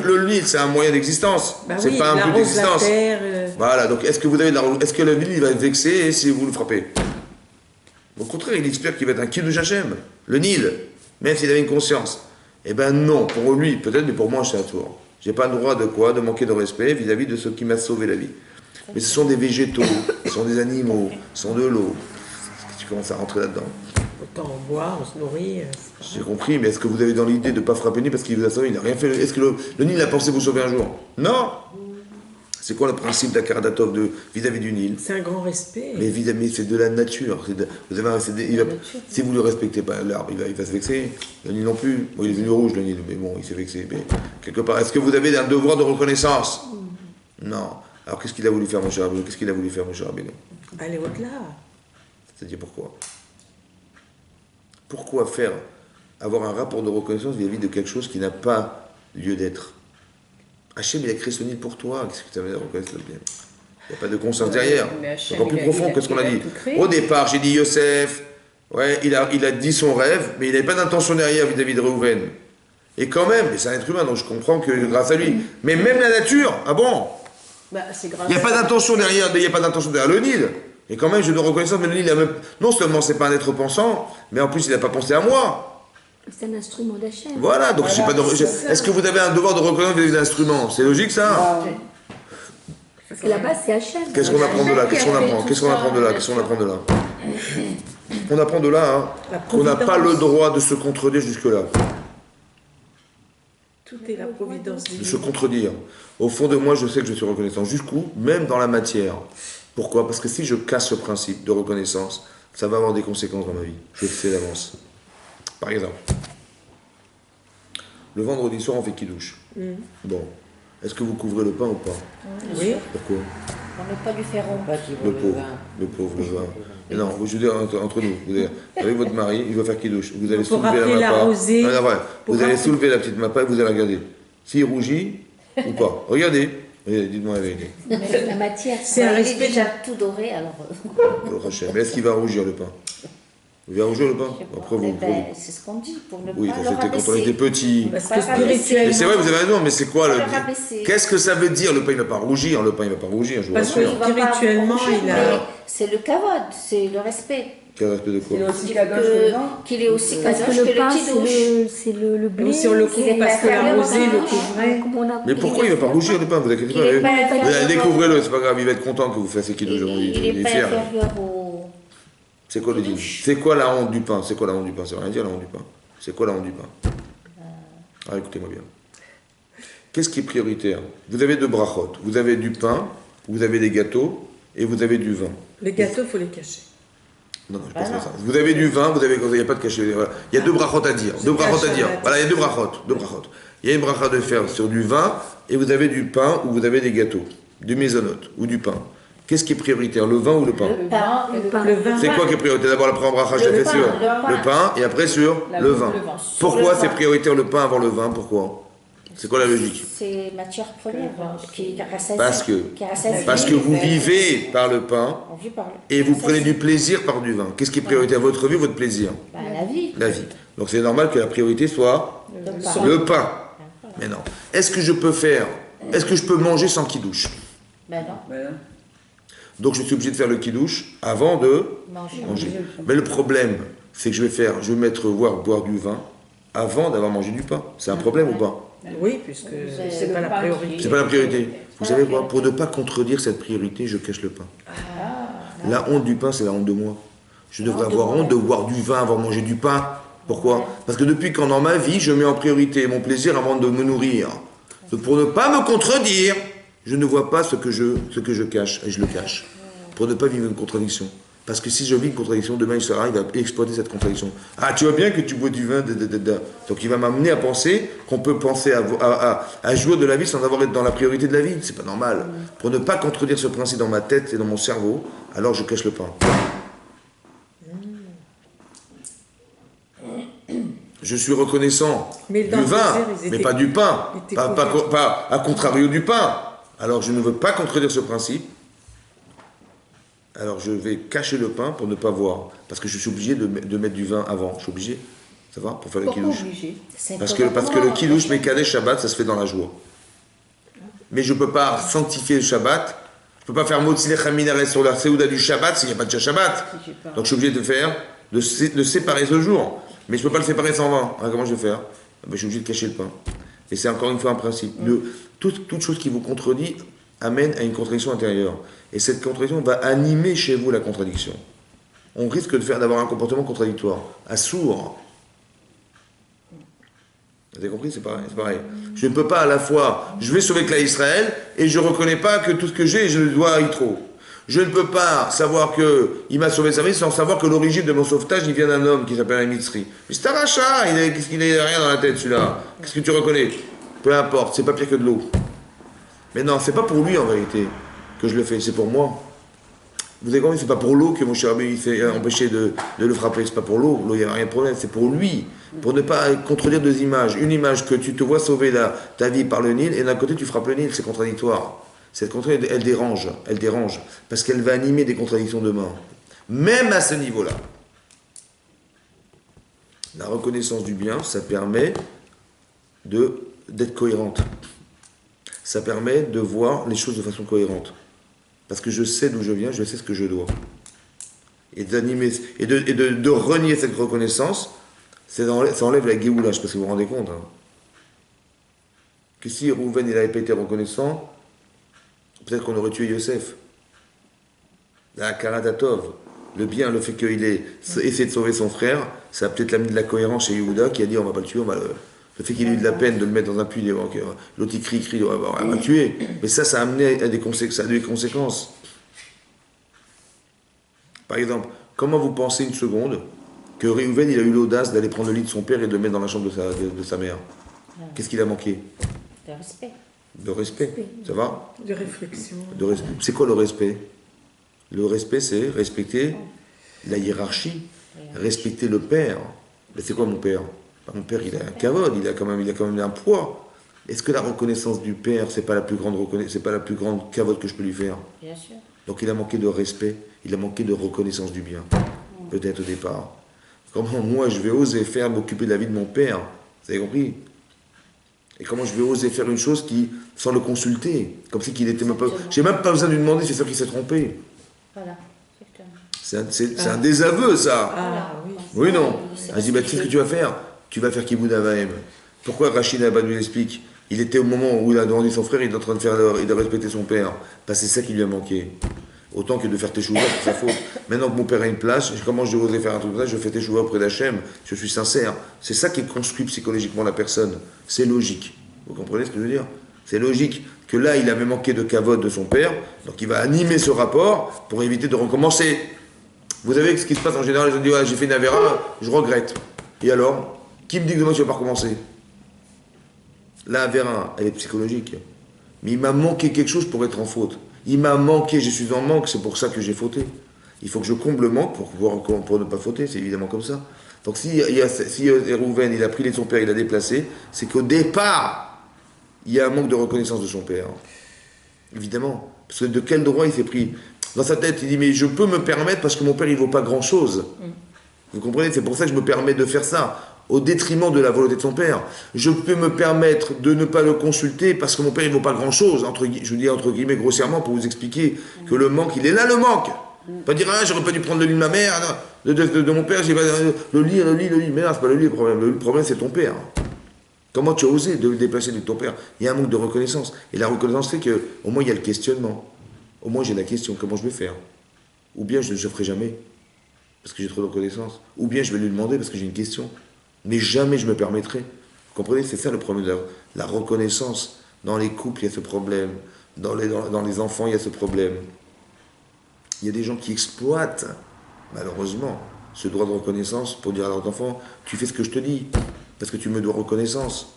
Le Nil, c'est un moyen d'existence. Ben C'est oui, pas un but arrose la d'existence. terre, Voilà, donc est-ce que le Nil va être vexé si vous le frappez? Au contraire, il espère qu'il va être un kiddush Hachem. Le Nil, même s'il avait une conscience. Eh ben non, pour lui, peut-être, mais pour moi, c'est un tour. J'ai pas le droit de quoi? De manquer de respect vis-à-vis de ce qui m'a sauvé la vie. Mais ce sont des végétaux, ce sont des animaux, ce sont de l'eau. Tu commences à rentrer là-dedans. Autant on boit, on se nourrit. J'ai compris, mais est-ce que vous avez dans l'idée de ne pas frapper le Nil parce qu'il vous a sauvé? Il n'a rien fait. Est-ce que le Nil a pensé vous sauver un jour? Non. C'est quoi le principe d'Akaradatov vis-à-vis du Nil? C'est un grand respect. Mais évidemment, c'est de la nature. Si vous ne le respectez pas, l'arbre, il va se vexer. Le Nil non plus. Bon, il est devenu rouge, le Nil, mais bon, il s'est vexé. Mais quelque part, est-ce que vous avez un devoir de reconnaissance? Non. Alors, qu'est-ce qu'il a voulu faire, Moshe Rabbeinu? Qu'est-ce qu'il a voulu faire, Moshe Rabbeinu? Aller au-delà. C'est-à-dire pourquoi? Pourquoi avoir un rapport de reconnaissance vis-à-vis de quelque chose qui n'a pas lieu d'être? Hachem, il a créé ce Nil pour toi. Qu'est-ce que tu avais à reconnaître le bien? Il n'y a pas de conscience derrière. C'est encore plus profond que ce qu'on a dit. Au départ, j'ai dit Yosef, ouais, il a dit son rêve, mais il n'avait pas d'intention derrière vis-à-vis de Reuven. Et quand même, c'est un être humain, donc je comprends que grâce à lui. Mais même la nature, ah bon? Bah, c'est grâce Il n'y a pas d'intention derrière, le Nil. Et quand même, je dois reconnaître, mais le Nil, non seulement c'est pas un être pensant, mais en plus il n'a pas pensé à moi. C'est un instrument d'Hachem. Voilà, donc est-ce que vous avez un devoir de reconnaissance vis-à-vis d'un instrument? C'est logique ça? Parce que la base, c'est Hachem. Qu'est-ce qu'on apprend de là? Qu'est-ce qu'on apprend de là? On apprend de là La qu'on n'a pas le providence. droit de se contredire jusque-là, Tout est la providence de se divine. contredire. Au fond de moi, je sais que je suis reconnaissant. Jusqu'où? Même dans la matière. Pourquoi? Parce que si je casse ce principe de reconnaissance, ça va avoir des conséquences dans ma vie. Je le sais d'avance. Par exemple, le vendredi soir, on fait kidouche. Bon, est-ce que vous couvrez le pain ou pas? Oui. Pourquoi? On n'est pas du ferron. Pas qui Le vaut pauvre, vin. le pauvre, le vin. Et non, je veux dire, entre nous, vous allez, avec votre mari, il va faire kidouche. Vous allez Pour soulever rappeler la la mappa. rosée, Non, non, ouais. pour Vous allez rappeler- soulever la petite mappa et vous allez regarder. S'il rougit ou pas. Regardez. Regardez, dites-moi la vérité. Mais la matière, C'est un Il est respect. déjà tout doré, alors. Le rachet. Mais est-ce qu'il va rougir le pain? Il va rougir le pain? Je sais pas. Après vous. Eh ben, c'est ce qu'on dit, pour ne Oui, pas ça le c'était quand on rabaisser. était petit. Parce Pas que rabaisser. Mais spirituellement. c'est vrai, vous avez raison, mais c'est quoi Pas le. le rabaisser. Qu'est-ce que ça veut dire? Le pain il va pas rougir. Le pain il va pas rougir, je vous Parce rassure. que- Il va pas Spirituellement, rougir, il a- mais c'est le kavod, c'est le respect. Quel respect de quoi? Il est aussi Que- kadosh que le vin. Qu'il est aussi parce que kadosh le que pain, le kidouche. c'est le blé. Aussi on le qu'il couvre est parce que la pas rosée le ferment, couvrait. comme on a- Mais pourquoi il va pas rougir le pain? Vous inquiétez Il est pas. pas Vous allez inférieur. découvrir-le, c'est pas grave, il va être content que vous fassiez kidouche aujourd'hui. Il Il n'est est pas fier. inférieur au. C'est quoi le dit? C'est quoi la honte du pain? C'est quoi la honte du pain? Ça veut rien dire la honte du pain. C'est quoi la honte du pain? Ah, écoutez-moi bien. Qu'est-ce qui est prioritaire? Vous avez deux brachot. Vous avez du pain, vous avez des gâteaux et vous avez du vin. Les gâteaux, il faut les cacher. Non, non, je pense pas ça. Vous avez du vin, vous avez. Il n'y a pas de cachet. Voilà. Il y a deux brachot à dire. Deux brachot à dire. Voilà, il y a deux brachot. Deux brachot. Il y a une bracha de faire sur du vin et vous avez du pain ou vous avez des gâteaux. Du maisonnote ou du pain. Qu'est-ce qui est prioritaire? Le vin ou le pain? Le pain. Le pain. Le vin. C'est quoi qui est prioritaire? D'abord la première bracha, je Le l'ai fait pain, sur le pain. le pain et après sur le vin. le vin. Pourquoi Le c'est vin. prioritaire le pain avant le vin? Pourquoi? C'est quoi la logique? C'est matière première qui rassasie. Parce que- Qui rassasie. Parce que vous vivez par le pain On vit par le- et vous rassasie. prenez du plaisir par du vin. Qu'est-ce qui est prioritaire? Votre vie ou votre plaisir? Bah, la vie. La vie. Donc c'est normal que la priorité soit Le pain. le pain. Mais non. Est-ce que je peux faire? Est-ce que je peux manger sans kidouche? Ben non, Ben, Donc je suis obligé de faire le kidouche avant de manger. manger. Mais le problème, c'est que je vais mettre boire du vin avant d'avoir mangé du pain. C'est un problème ou pas? Oui, puisque c'est pas la priorité. C'est pas la priorité. Vous savez quoi? Pour ne pas contredire cette priorité, je cache le pain. La honte du pain, c'est la honte de moi. Je devrais avoir honte de boire du vin avant de manger du pain. Pourquoi? Parce que depuis quand dans ma vie, je mets en priorité mon plaisir avant de me nourrir. Donc, pour ne pas me contredire, je ne vois pas ce que je cache, et je le cache. Pour ne pas vivre une contradiction. Parce que si je vis une contradiction, demain il va exploiter cette contradiction. Ah, tu vois bien que tu bois du vin, donc il va m'amener à penser qu'on peut penser à jouir de la vie sans avoir été dans la priorité de la vie. C'est pas normal. Pour ne pas contredire ce principe dans ma tête et dans mon cerveau, alors je cache le pain. Je suis reconnaissant Mais du dans le vin, désert, ils mais étaient- pas du pain. ils étaient Pas à contrario du pain. Alors je ne veux pas contredire ce principe. Alors je vais cacher le pain pour ne pas voir. Parce que je suis obligé de mettre du vin avant. Je suis obligé. Ça va? Pour faire le Pourquoi kidouche. obligé? C'est un Parce que le commandement. kidouche, Mekadesh Shabbat, ça se fait dans la joie. Mais je ne peux pas sanctifier le Shabbat. Je ne peux pas faire Motzilech Haminaret sur la Seouda du Shabbat s'il n'y a pas de Shabbat. Donc je suis obligé de séparer ce jour. Mais je ne peux pas le séparer sans vin. Alors, comment je vais faire? Je suis obligé de cacher le pain. Et c'est encore une fois un principe. Toute chose qui vous contredit amène à une contradiction intérieure. Et cette contradiction va animer chez vous la contradiction. On risque d'avoir un comportement contradictoire. À sourd. Vous avez compris? C'est pareil. Je ne peux pas à la fois, je vais sauver Klal Israël et je ne reconnais pas que tout ce que j'ai, je le dois à Yitro. Je ne peux pas savoir qu'il m'a sauvé sa vie sans savoir que l'origine de mon sauvetage, il vient d'un homme qui s'appelle Amitzri. Mais c'est un rachat, qu'est-ce qu'il n'a rien dans la tête celui-là? Qu'est-ce que tu reconnais? Peu importe, c'est pas pire que de l'eau. Mais non, c'est pas pour lui en vérité que je le fais, c'est pour moi. Vous avez compris, c'est pas pour l'eau que mon cher Rabbi il s'est empêché de le frapper, c'est pas pour l'eau, il n'y a rien de problème, c'est pour lui, pour ne pas contredire deux images. Une image que tu te vois sauver ta vie par le Nil, et d'un côté tu frappes le Nil, c'est contradictoire. Cette contradiction, elle dérange, parce qu'elle va animer des contradictions demain. Même à ce niveau-là. La reconnaissance du bien, ça permet d'être cohérente. Ça permet de voir les choses de façon cohérente. Parce que je sais d'où je viens, je sais ce que je dois. Et d'animer, et de renier cette reconnaissance, ça enlève la géoula, je ne sais pas si vous vous rendez compte. Hein. Que si Rouven n'avait pas été reconnaissant, peut-être qu'on aurait tué Yosef. La Karadatov. Le bien, le fait qu'il ait essayé de sauver son frère, ça a peut-être amené de la cohérence chez Yehuda qui a dit on va pas le tuer, on va le fait qu'il ait eu de la peine de le mettre dans un puits, l'autre il crie, on va le tuer. Mais ça a amené à des conséquences. Par exemple, comment vous pensez une seconde que Réhouven il a eu l'audace d'aller prendre le lit de son père et de le mettre dans la chambre de sa mère? Qu'est-ce qu'il a manqué? De respect. De respect. Ça va? De réflexion. C'est quoi le respect? Le respect, c'est respecter la hiérarchie, respecter le père. Mais c'est quoi mon père? Mon père, il a un kavod, il a quand même un poids. Est-ce que la reconnaissance du père, c'est pas la plus grande kavod que je peux lui faire? Bien sûr. Donc il a manqué de respect, il a manqué de reconnaissance du bien, peut-être au départ. Comment moi je vais oser faire m'occuper de la vie de mon père? Vous avez compris? Et comment je vais oser faire une chose sans le consulter, comme si qu'il était même pas... J'ai même pas besoin de lui demander, c'est sûr qu'il s'est trompé. Voilà, exactement. C'est un désaveu, ça. Ah oui. Oui, non. Elle dit, bah, tu sais ce que tu vas faire? Tu vas faire Kiboud Avaim. Pourquoi Rachid Abba nous l'explique? Il était au moment où il a demandé son frère, il est en train de respecter son père. Parce que c'est ça qui lui a manqué. Autant que de faire teshuva pour sa faute. Maintenant que mon père a une place, comment je vais oser faire un truc comme ça? Je fais teshuva auprès d'Hachem, je suis sincère. C'est ça qui construit psychologiquement la personne. C'est logique. Vous comprenez ce que je veux dire? C'est logique que là, il avait manqué de kavod de son père, donc il va animer ce rapport pour éviter de recommencer. Vous savez ce qui se passe en général, ils ont dit ouais, j'ai fait une avéra, je regrette. Et alors? Qui me dit que demain tu vas pas recommencer? La avéra, elle est psychologique. Mais il m'a manqué quelque chose pour être en faute. Il m'a manqué, je suis en manque, c'est pour ça que j'ai fauté. Il faut que je comble le manque pour ne pas fauter, c'est évidemment comme ça. Donc si Réhouven, il a pris les de son père, il a déplacé, c'est qu'au départ, il y a un manque de reconnaissance de son père. Évidemment. Parce que de quel droit il s'est pris? Dans sa tête, il dit, mais je peux me permettre parce que mon père, il ne vaut pas grand-chose. Vous comprenez? C'est pour ça que je me permets de faire ça, au détriment de la volonté de son père. Je peux me permettre de ne pas le consulter parce que mon père, il ne vaut pas grand-chose. Je vous dis entre guillemets grossièrement pour vous expliquer que le manque, il est là, le manque. Pas dire, ah, j'aurais pas dû prendre le lit de ma mère, de mon père, j'ai pas le lit. Mais non, c'est pas le lit le problème. Le problème, c'est ton père. Comment tu as osé de le déplacer de ton père? Il y a un manque de reconnaissance. Et la reconnaissance fait qu'au moins il y a le questionnement. Au moins j'ai la question, comment je vais faire? Ou bien je ne le ferai jamais, parce que j'ai trop de reconnaissance. Ou bien je vais lui demander parce que j'ai une question. Mais jamais je me permettrai. Vous comprenez? C'est ça le problème de la reconnaissance. Dans les couples, il y a ce problème. Dans les enfants, il y a ce problème. Il y a des gens qui exploitent, malheureusement, ce droit de reconnaissance pour dire à leurs enfants, tu fais ce que je te dis. Parce que tu me dois reconnaissance.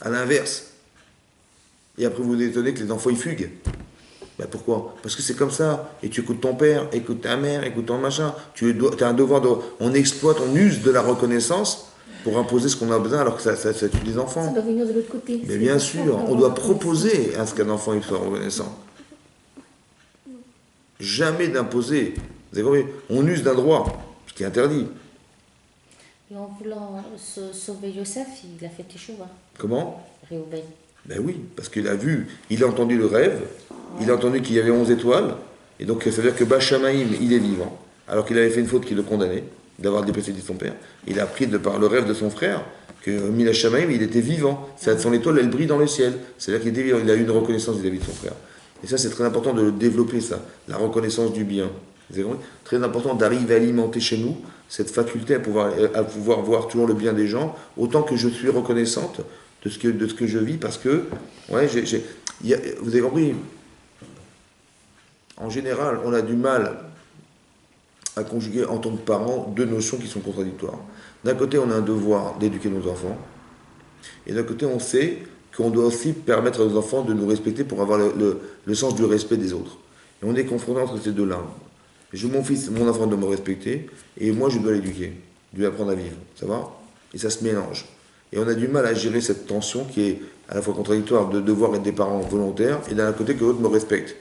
À l'inverse. Et après vous vous étonnez que les enfants ils fuguent. Ben pourquoi? Parce que c'est comme ça. Et tu écoutes ton père, écoutes ta mère, écoutes ton machin. Tu as un devoir de... On exploite, on use de la reconnaissance pour imposer ce qu'on a besoin alors que ça tue des enfants. Ça doit venir de l'autre côté. Mais bien sûr, on doit proposer à ce qu'un enfant il soit reconnaissant. Jamais d'imposer. Vous avez compris? On use d'un droit, ce qui est interdit. Et en voulant sauver Yosef, il a fait teshuva. Comment? Réhouven. Ben oui, parce qu'il a vu, il a entendu le rêve, il a entendu qu'il y avait 11 étoiles, et donc ça veut dire que Bachamaïm, il est vivant, alors qu'il avait fait une faute qui le condamnait, d'avoir déplacé de son père. Il a appris de par le rêve de son frère que Milachamaïm, il était vivant. Son étoile, elle brille dans le ciel. C'est-à-dire qu'il était vivant, il a eu une reconnaissance vis-à-vis de son frère. Et ça, c'est très important de le développer, ça, la reconnaissance du bien. C'est très important d'arriver à alimenter chez nous cette faculté à pouvoir voir toujours le bien des gens, autant que je suis reconnaissante de ce que je vis, parce que, ouais, vous avez compris, en général, on a du mal à conjuguer en tant que parents deux notions qui sont contradictoires. D'un côté, on a un devoir d'éduquer nos enfants, et d'un côté, on sait qu'on doit aussi permettre à nos enfants de nous respecter pour avoir le sens du respect des autres. Et on est confronté entre ces deux-là. Mon enfant doit me respecter, et moi je dois l'éduquer, je dois apprendre à vivre, ça va? Et ça se mélange. Et on a du mal à gérer cette tension qui est à la fois contradictoire de devoir être des parents volontaires, et d'un côté que l'autre me respecte.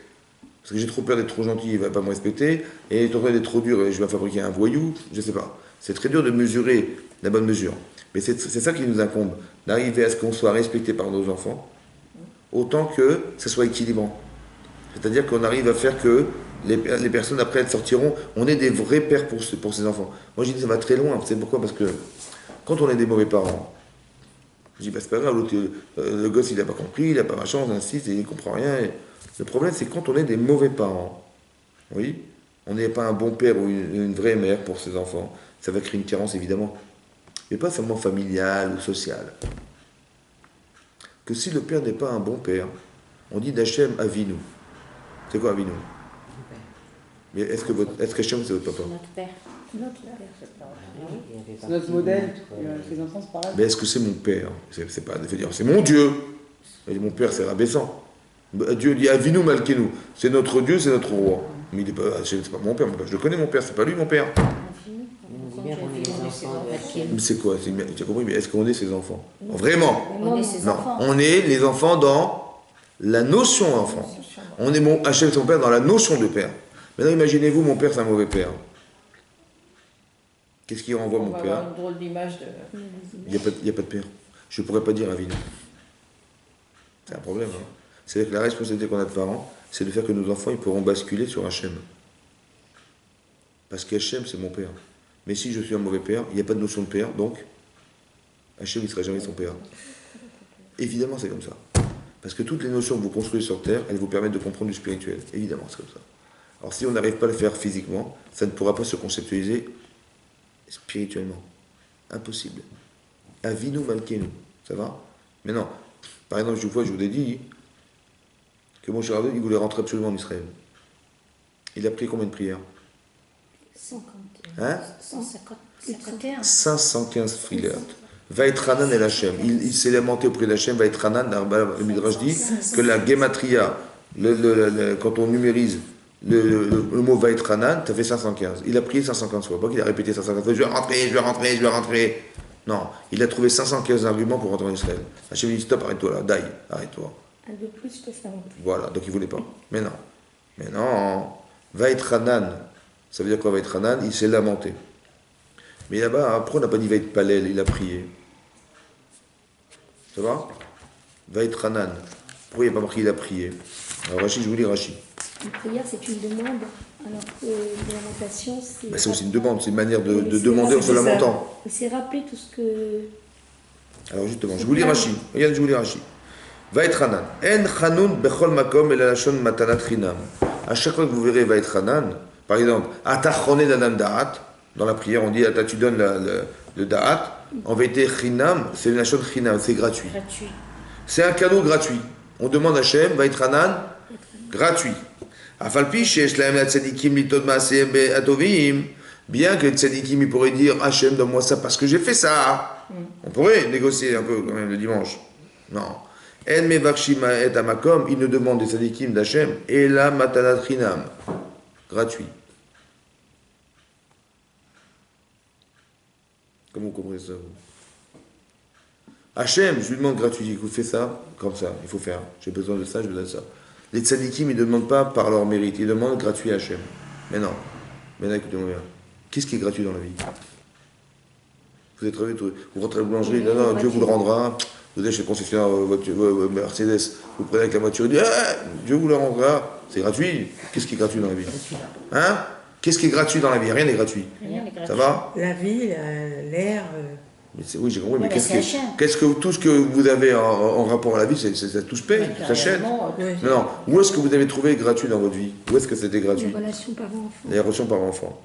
Parce que j'ai trop peur d'être trop gentil, il ne va pas me respecter, et trop peur d'être trop dur, et je vais fabriquer un voyou, je ne sais pas. C'est très dur de mesurer la bonne mesure. Mais c'est ça qui nous incombe, d'arriver à ce qu'on soit respecté par nos enfants, autant que ça soit équilibrant. C'est-à-dire qu'on arrive à faire que les personnes après elles sortiront, on est des vrais pères pour ces enfants. Moi j'ai dit ça va très loin, c'est pourquoi? Parce que quand on est des mauvais parents, je dis bah c'est pas grave, le gosse il n'a pas compris, il n'a pas ma chance, il insiste, il ne comprend rien. Le problème c'est quand on est des mauvais parents, oui, on n'est pas un bon père ou une vraie mère pour ses enfants, ça va créer une carence évidemment, mais pas seulement familiale ou sociale. Que si le père n'est pas un bon père, on dit d'Hachem Avinu. C'est quoi Avinu? Mais est-ce qu'Hachem c'est votre papa? Notre père. Notre père. C'est notre modèle. Les enfants, c'est pareil. Mais est-ce que c'est mon père? C'est pas, il faut dire, c'est mon Dieu. Et mon père, c'est rabaissant. Dieu dit Avinu Malkenu. C'est notre Dieu, c'est notre roi. Mais il n'est pas, c'est pas mon père. Je le connais, mon père, c'est pas lui, mon père. On dit bien qu'on est les enfants de Hachem. Mais c'est quoi? Tu as compris? Mais est-ce qu'on est ses enfants? Vraiment? On est ses Non. enfants. On est les enfants dans la notion d'enfant. On est mon Hachem, son père, dans la notion de père. Maintenant, imaginez-vous, mon père, c'est un mauvais père. Qu'est-ce qui renvoie On mon va père? avoir une drôle d'image de... Il n'y a pas de père. Je ne pourrais pas dire Avinu. C'est un problème. Hein. C'est-à-dire que la responsabilité qu'on a de parents, c'est de faire que nos enfants ils pourront basculer sur Hachem. Parce qu'Hachem, c'est mon père. Mais si je suis un mauvais père, il n'y a pas de notion de père, donc Hachem, il ne sera jamais son père. Évidemment, c'est comme ça. Parce que toutes les notions que vous construisez sur Terre, elles vous permettent de comprendre du spirituel. Évidemment, c'est comme ça. Alors si on n'arrive pas à le faire physiquement, ça ne pourra pas se conceptualiser spirituellement. Impossible. Avinu Malkenu. Ça va? Mais non. Par exemple, je vous ai dit que mon cher il voulait rentrer absolument en Israël. Il a pris combien de prières? 50. Hein? 151. 515 prières. Vaïtranan et Hachem. Il s'est lamenté auprès d'Hachem. Vaïtranan, le Midrash dit que la gematria, quand on numérise le mot Vaïtranan, ça fait 515. Il a prié 515 fois. Pas qu'il a répété 515 fois. Je vais rentrer. Non, il a trouvé 515 arguments pour rentrer en Israël. Hachem dit stop, arrête-toi là, daï, arrête-toi. Un de plus, je te fais un peu. Voilà, donc il ne voulait pas. Mais non. Vaïtranan, ça veut dire quoi Vaïtranan? Il s'est lamenté. Mais là-bas, après, on n'a pas dit Vaïtpalel, il a prié. Ça va? Vaïtranan. Pourquoi il n'y a pas marqué il a prié? Alors Rachid, je vous lis Rachid. Une prière, c'est une demande, alors que la lamentation, c'est... C'est aussi une demande, c'est une manière de Oui, c'est demander en se ça. lamentant. C'est rappeler tout ce que... Alors justement, je vous lis Rachid. Regarde, je vous lis Rachid. Vaïtranan. En chanoun bechol makom elalashon matanat chinam. À chaque fois que vous verrez Vaïtranan, par exemple, atachone d'anam da'at, dans la prière on dit ata tu donnes le da'at, en vérité chinam, c'est une lashon chinam, c'est gratuit. C'est un cadeau gratuit. On demande à Hachem, Vaïtranan, gratuit. Afalpi shesh lahem la tzadikim litod ma'asehem be'atovim, bien que les tzadikim ils pourraient dire Hachem donne-moi ça parce que j'ai fait ça. On pourrait négocier un peu quand même le dimanche. Non. En mevakshim et amakom, ils ne demandent des tzadikim d'Hachem et la matanat chinam, gratuit. Comment vous comprenez ça vous? Hachem, je lui demande gratuit, écoute, fais ça, comme ça, il faut faire. J'ai besoin de ça, je lui donne ça. Les tzadikim, ils ne demandent pas par leur mérite, ils demandent gratuit à Hachem. Mais non, écoutez-moi bien. Qu'est-ce qui est gratuit dans la vie? Vous êtes vous rentrez à la boulangerie, non, Dieu vous le rendra. Vous allez chez le concessionnaire Mercedes, vous prenez avec la voiture, il dit Dieu vous le rendra. C'est gratuit. Qu'est-ce qui est gratuit dans la vie? Hein? Qu'est-ce qui est gratuit dans la vie? Rien n'est gratuit. Ça va? La vie, l'air. Oui, j'ai compris, mais c'est Hachem. qu'est-ce que tout ce que vous avez en rapport à la vie, ça tout se paye, ça s'achète. Non, où est-ce que vous avez trouvé gratuit dans votre vie? Où est-ce que c'était gratuit? Les relations parents-enfants. Les relations par-enfant.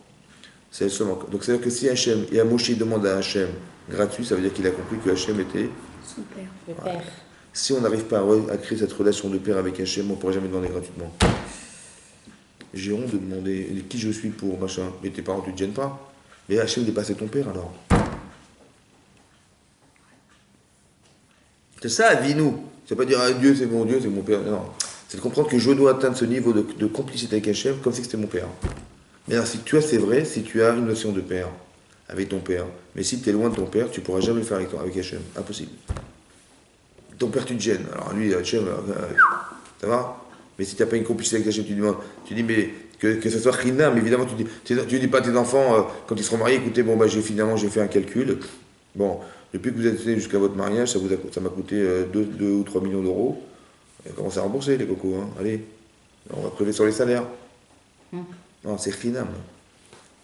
C'est seulement. Donc c'est-à-dire que si Hachem, et Moshe demande à Hachem gratuit, ça veut dire qu'il a compris que Hachem était Son père. Le père. Si on n'arrive pas à créer cette relation de père avec Hachem, on ne pourra jamais demander gratuitement. J'ai honte de demander qui je suis pour machin. Mais tes parents, tu ne te gênes pas. Mais Hachem dépassait ton père alors. C'est ça, Avinu. C'est pas dire Dieu, c'est mon père. Non. C'est de comprendre que je dois atteindre ce niveau de complicité avec Hachem comme si c'était mon père. Mais alors, si tu as, c'est vrai, si tu as une notion de père avec ton père, mais si tu es loin de ton père, tu ne pourras jamais le faire avec Hachem. Impossible. Ton père, tu te gênes. Alors lui, Hachem, ça va? Mais si tu n'as pas une complicité avec Hachem, tu dis, mais que ce soit Chinam, évidemment, tu dis pas à tes enfants, quand ils seront mariés, écoutez, bon, j'ai fait un calcul. Bon, depuis que vous êtes jusqu'à votre mariage, ça m'a coûté 2 ou 3 millions d'euros. Commencez à rembourser, les cocos, hein. Allez, on va prélever sur les salaires. Non, c'est Chinam.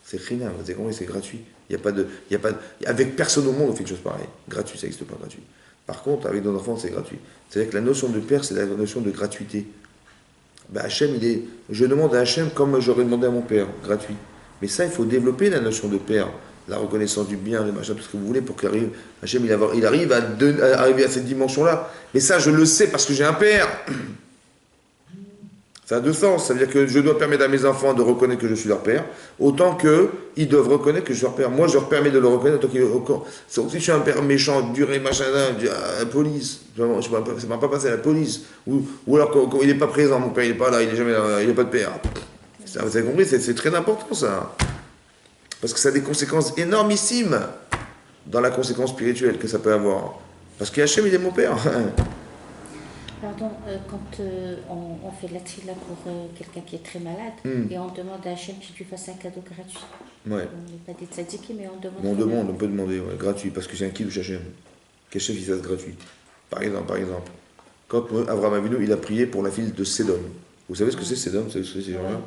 C'est Chinam, vous avez compris, c'est gratuit. Avec personne au monde, on fait une chose pareille. Gratuit, ça n'existe pas gratuit. Par contre, avec nos enfants, c'est gratuit. C'est-à-dire que la notion de père, c'est la notion de gratuité. Ben Hachem, je demande à Hachem comme j'aurais demandé à mon père, gratuit. Mais ça, il faut développer la notion de père, la reconnaissance du bien, le machin, tout ce que vous voulez, pour qu'il arrive, Hachem, il arrive à arriver à cette dimension-là. Mais ça, je le sais parce que j'ai un père. Ça a deux sens, ça veut dire que je dois permettre à mes enfants de reconnaître que je suis leur père, autant qu'ils doivent reconnaître que je suis leur père. Moi, je leur permets de le reconnaître, si je suis un père méchant, dur et machin, à la police, ça ne m'a pas passé à la police, ou alors quand il n'est pas présent, mon père, il n'est pas là, il n'est jamais là, il n'est pas de père. Vous avez compris, c'est très important ça. Parce que ça a des conséquences énormissimes dans la conséquence spirituelle que ça peut avoir. Parce qu'Hachem, il est mon père. Pardon, quand on fait de la trila pour quelqu'un qui est très malade, et on demande à Hachem qu'il lui fasse un cadeau gratuit. Ouais. On n'est pas des tzadikim, mais on demande. Mais on peut demander, ouais, gratuit, parce que c'est un kiddush Hachem. Qu'Hachem, il fasse gratuit. Par exemple, quand Abraham Avinu, il a prié pour la fille de Sédom. Vous savez ce que c'est Sédom? Vous savez ce que c'est ces gens-là?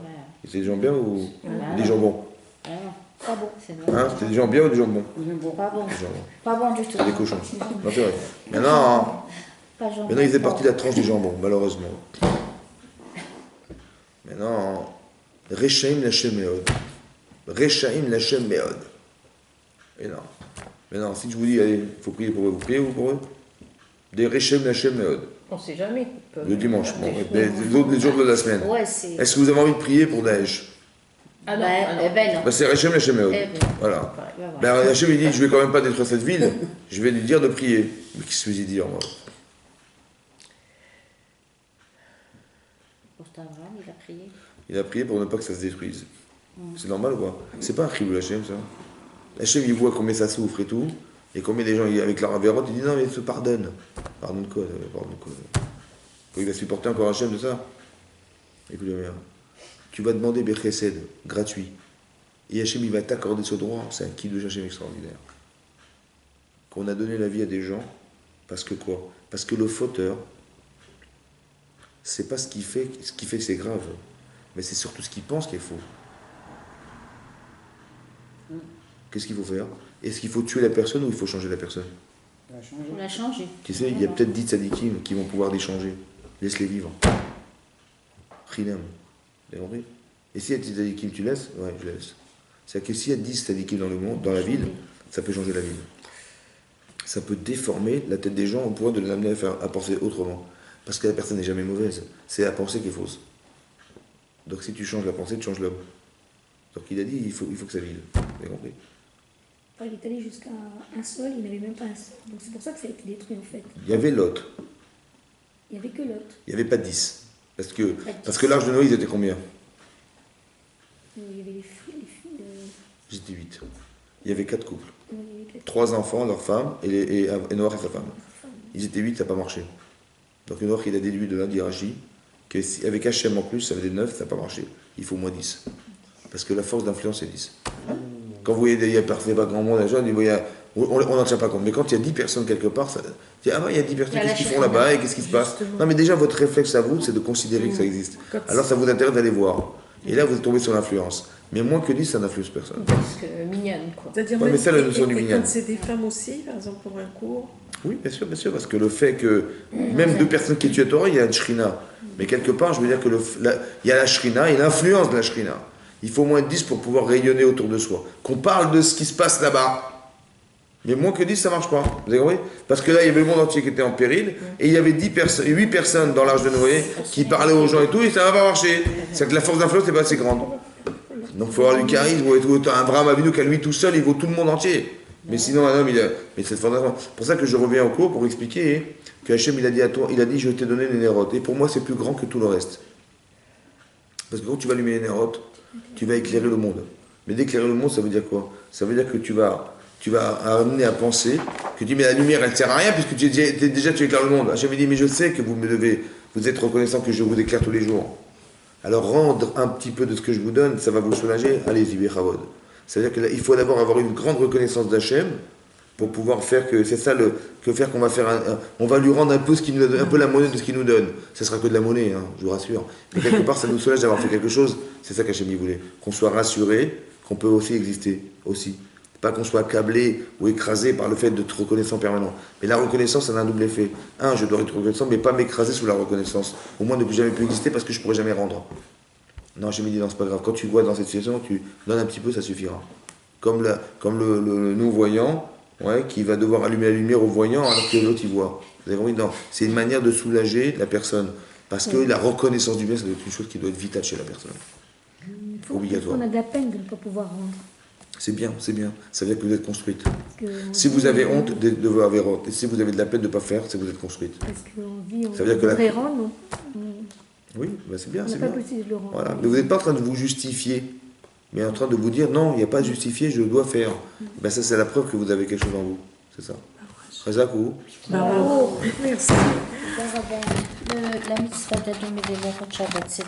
C'est des gens bien ou des jambons? Pas bon, c'est Hein, c'était des gens bien ou des jambons? Pas bon. Des jambons. Pas bon du tout. Des cochons. Non, c'est vrai. Maintenant, il faisait partie de la tranche des jambons, malheureusement. Maintenant, Rechaim Lachem Meod. Rechaim Lachem Meod. Et non. Maintenant, si je vous dis, allez, il faut prier pour eux, vous priez vous pour eux? Des Rechaim Lachem Meod. On ne sait jamais. Le dimanche, bon, les jours de la semaine. Ouais, Est-ce que vous avez envie de prier pour Daesh? Ah non, Eh ben non. Ben, c'est Rechem Lachem Meod. Voilà. Ben, Hachem, il dit, je vais quand même pas détruire cette ville, je vais lui dire de prier. Mais qu'est-ce que je lui dire, moi? Pourtant, Abraham, il a prié. Il a prié pour ne pas que ça se détruise. C'est normal ou pas? C'est pas un chibou Hachem, ça. Hachem, il voit combien ça souffre et tout, et combien des gens, avec leur avérote, il dit non, mais il se pardonne. Pardonne quoi? Il va supporter encore Hachem de ça? Écoutez bien. Tu vas demander Bechesed, gratuit. Et Hachem, il va t'accorder ce droit. C'est un kiddush Hachem extraordinaire. Qu'on a donné la vie à des gens, parce que quoi? Parce que le fauteur, c'est pas ce qu'il fait c'est grave, mais c'est surtout ce qu'il pense qui est faux. Qu'est-ce qu'il faut faire? Est-ce qu'il faut tuer la personne ou il faut changer la personne? On l'a changé. Tu sais, il y a peut-être 10 tzadikim qui vont pouvoir les changer. Laisse-les vivre. Chinam. Vous avez compris? Et s'il y a 10 tzadikim, tu laisses? Ouais, je laisse. C'est-à-dire que s'il y a 10 tzadikim dans le monde, dans la ville, ça peut changer la ville. Ça peut déformer la tête des gens au point de l'amener à penser autrement. Parce que la personne n'est jamais mauvaise. C'est la pensée qui est fausse. Donc si tu changes la pensée, tu changes l'homme. Donc il a dit, il faut que ça vive. Vous avez compris? Il est allé jusqu'à un sol, il n'avait même pas un sol. Donc c'est pour ça que ça a été détruit en fait. Il y avait Lot. Il n'y avait que Lot. Il n'y avait pas 10. Parce que l'arche de Noé, ils étaient combien? Il y avait les filles J'étais 8. Il y avait 4 couples. il y avait 3 enfants, leur femme, et Noach et sa femme. Ils étaient 8, ça n'a pas marché. Donc Noach, il a déduit de là, dit Rashi, qu'avec Hachem en plus, ça faisait 9, ça n'a pas marché. Il faut au moins 10. Parce que la force d'influence, c'est 10. Quand vous voyez, il n'y a pas grand monde, on n'en tient pas compte. Mais quand il y a 10 personnes quelque part, ça dit, ah ben il y a 10 personnes, qu'est-ce qu'ils font là-bas et qu'est-ce qui se passe? Non mais déjà, votre réflexe à vous, c'est de considérer que ça existe. Alors ça vous intéresse d'aller voir. Et là, vous êtes tombé sur l'influence. Mais moins que 10, ça n'influence personne. Parce que mignonne, quoi. C'est-à-dire, Ouais, mais c'est la notion du et minyan. quand c'est des femmes aussi, par exemple, pour un cours. Oui, bien sûr, parce que le fait que même 2 personnes qui tuent à Torah, il y a une shrina. Mais quelque part, je veux dire que il y a la shrina et l'influence de la shrina. Il faut au moins 10 pour pouvoir rayonner autour de soi. Qu'on parle de ce qui se passe là-bas. Mais moins que 10, ça ne marche pas. Vous avez compris? Parce que là, il y avait le monde entier qui était en péril, et il y avait 8 personnes dans l'arche de Noé qui parlaient aux gens et tout, et ça ne va pas marcher. C'est que la force d'influence n'est pas assez grande. Donc il faut avoir du charisme, un Abraham Avinu qu'à lui tout seul, il vaut tout le monde entier. Mais sinon, un homme, mais cette force d'influence. C'est pour ça que je reviens au cours pour expliquer que Hachem, il a dit à toi, il a dit, je t'ai donné les nérotes. Et pour moi, c'est plus grand que tout le reste. Parce que quand tu vas allumer les nérotes, tu vas éclairer le monde. Mais d'éclairer le monde, ça veut dire quoi? Ça veut dire que tu vas amener à penser que tu dis, mais la lumière, elle ne sert à rien puisque déjà tu éclaires le monde. Hachem dit, mais je sais que vous êtes reconnaissant que je vous éclaire tous les jours. Alors rendre un petit peu de ce que je vous donne, ça va vous soulager. Allez-y, Bechavod. C'est-à-dire qu'il faut d'abord avoir une grande reconnaissance d'Hachem pour pouvoir faire que c'est ça qu'on va faire. On va lui rendre un peu ce qu'il nous donne, un peu la monnaie de ce qu'il nous donne. Ça sera que de la monnaie, hein, je vous rassure. Mais quelque part, ça nous soulage d'avoir fait quelque chose. C'est ça qu'Hachem voulait, qu'on soit rassuré, qu'on peut aussi exister aussi. Pas qu'on soit accablé ou écrasé par le fait d'être reconnaissant permanent. Mais la reconnaissance, ça a un double effet. Un, je dois être reconnaissant, mais pas m'écraser sous la reconnaissance. Au moins ne plus jamais plus exister parce que je ne pourrai jamais rendre. Non, j'ai mis dit non, c'est pas grave. Quand tu vois dans cette situation, tu donnes un petit peu, ça suffira. Comme le non-voyant, ouais, qui va devoir allumer la lumière au voyant alors que l'autre il voit. Vous avez compris? Non, c'est une manière de soulager la personne. Parce que la reconnaissance du bien, ça doit être une chose qui doit être vitale chez la personne. Obligatoire. On a de la peine de ne pas pouvoir rendre. C'est bien, c'est bien. Ça veut dire que vous êtes construite. Parce que Si vous avez honte, de vous avoir honte. Et si vous avez de la peine de ne pas faire, c'est que vous êtes construite. Parce qu'on vit, on Ça veut dire que voudrait rendre, Oui, ben c'est bien, on c'est n'a pas bien. possible de le rendre. Voilà. Mais vous n'êtes pas en train de vous justifier, mais en train de vous dire non, il n'y a pas de justifier, je dois faire. Ben ça, c'est la preuve que vous avez quelque chose en vous. C'est ça. Razak ou Bravo. Merci. La mitzvah de donner les Shabbat, c'est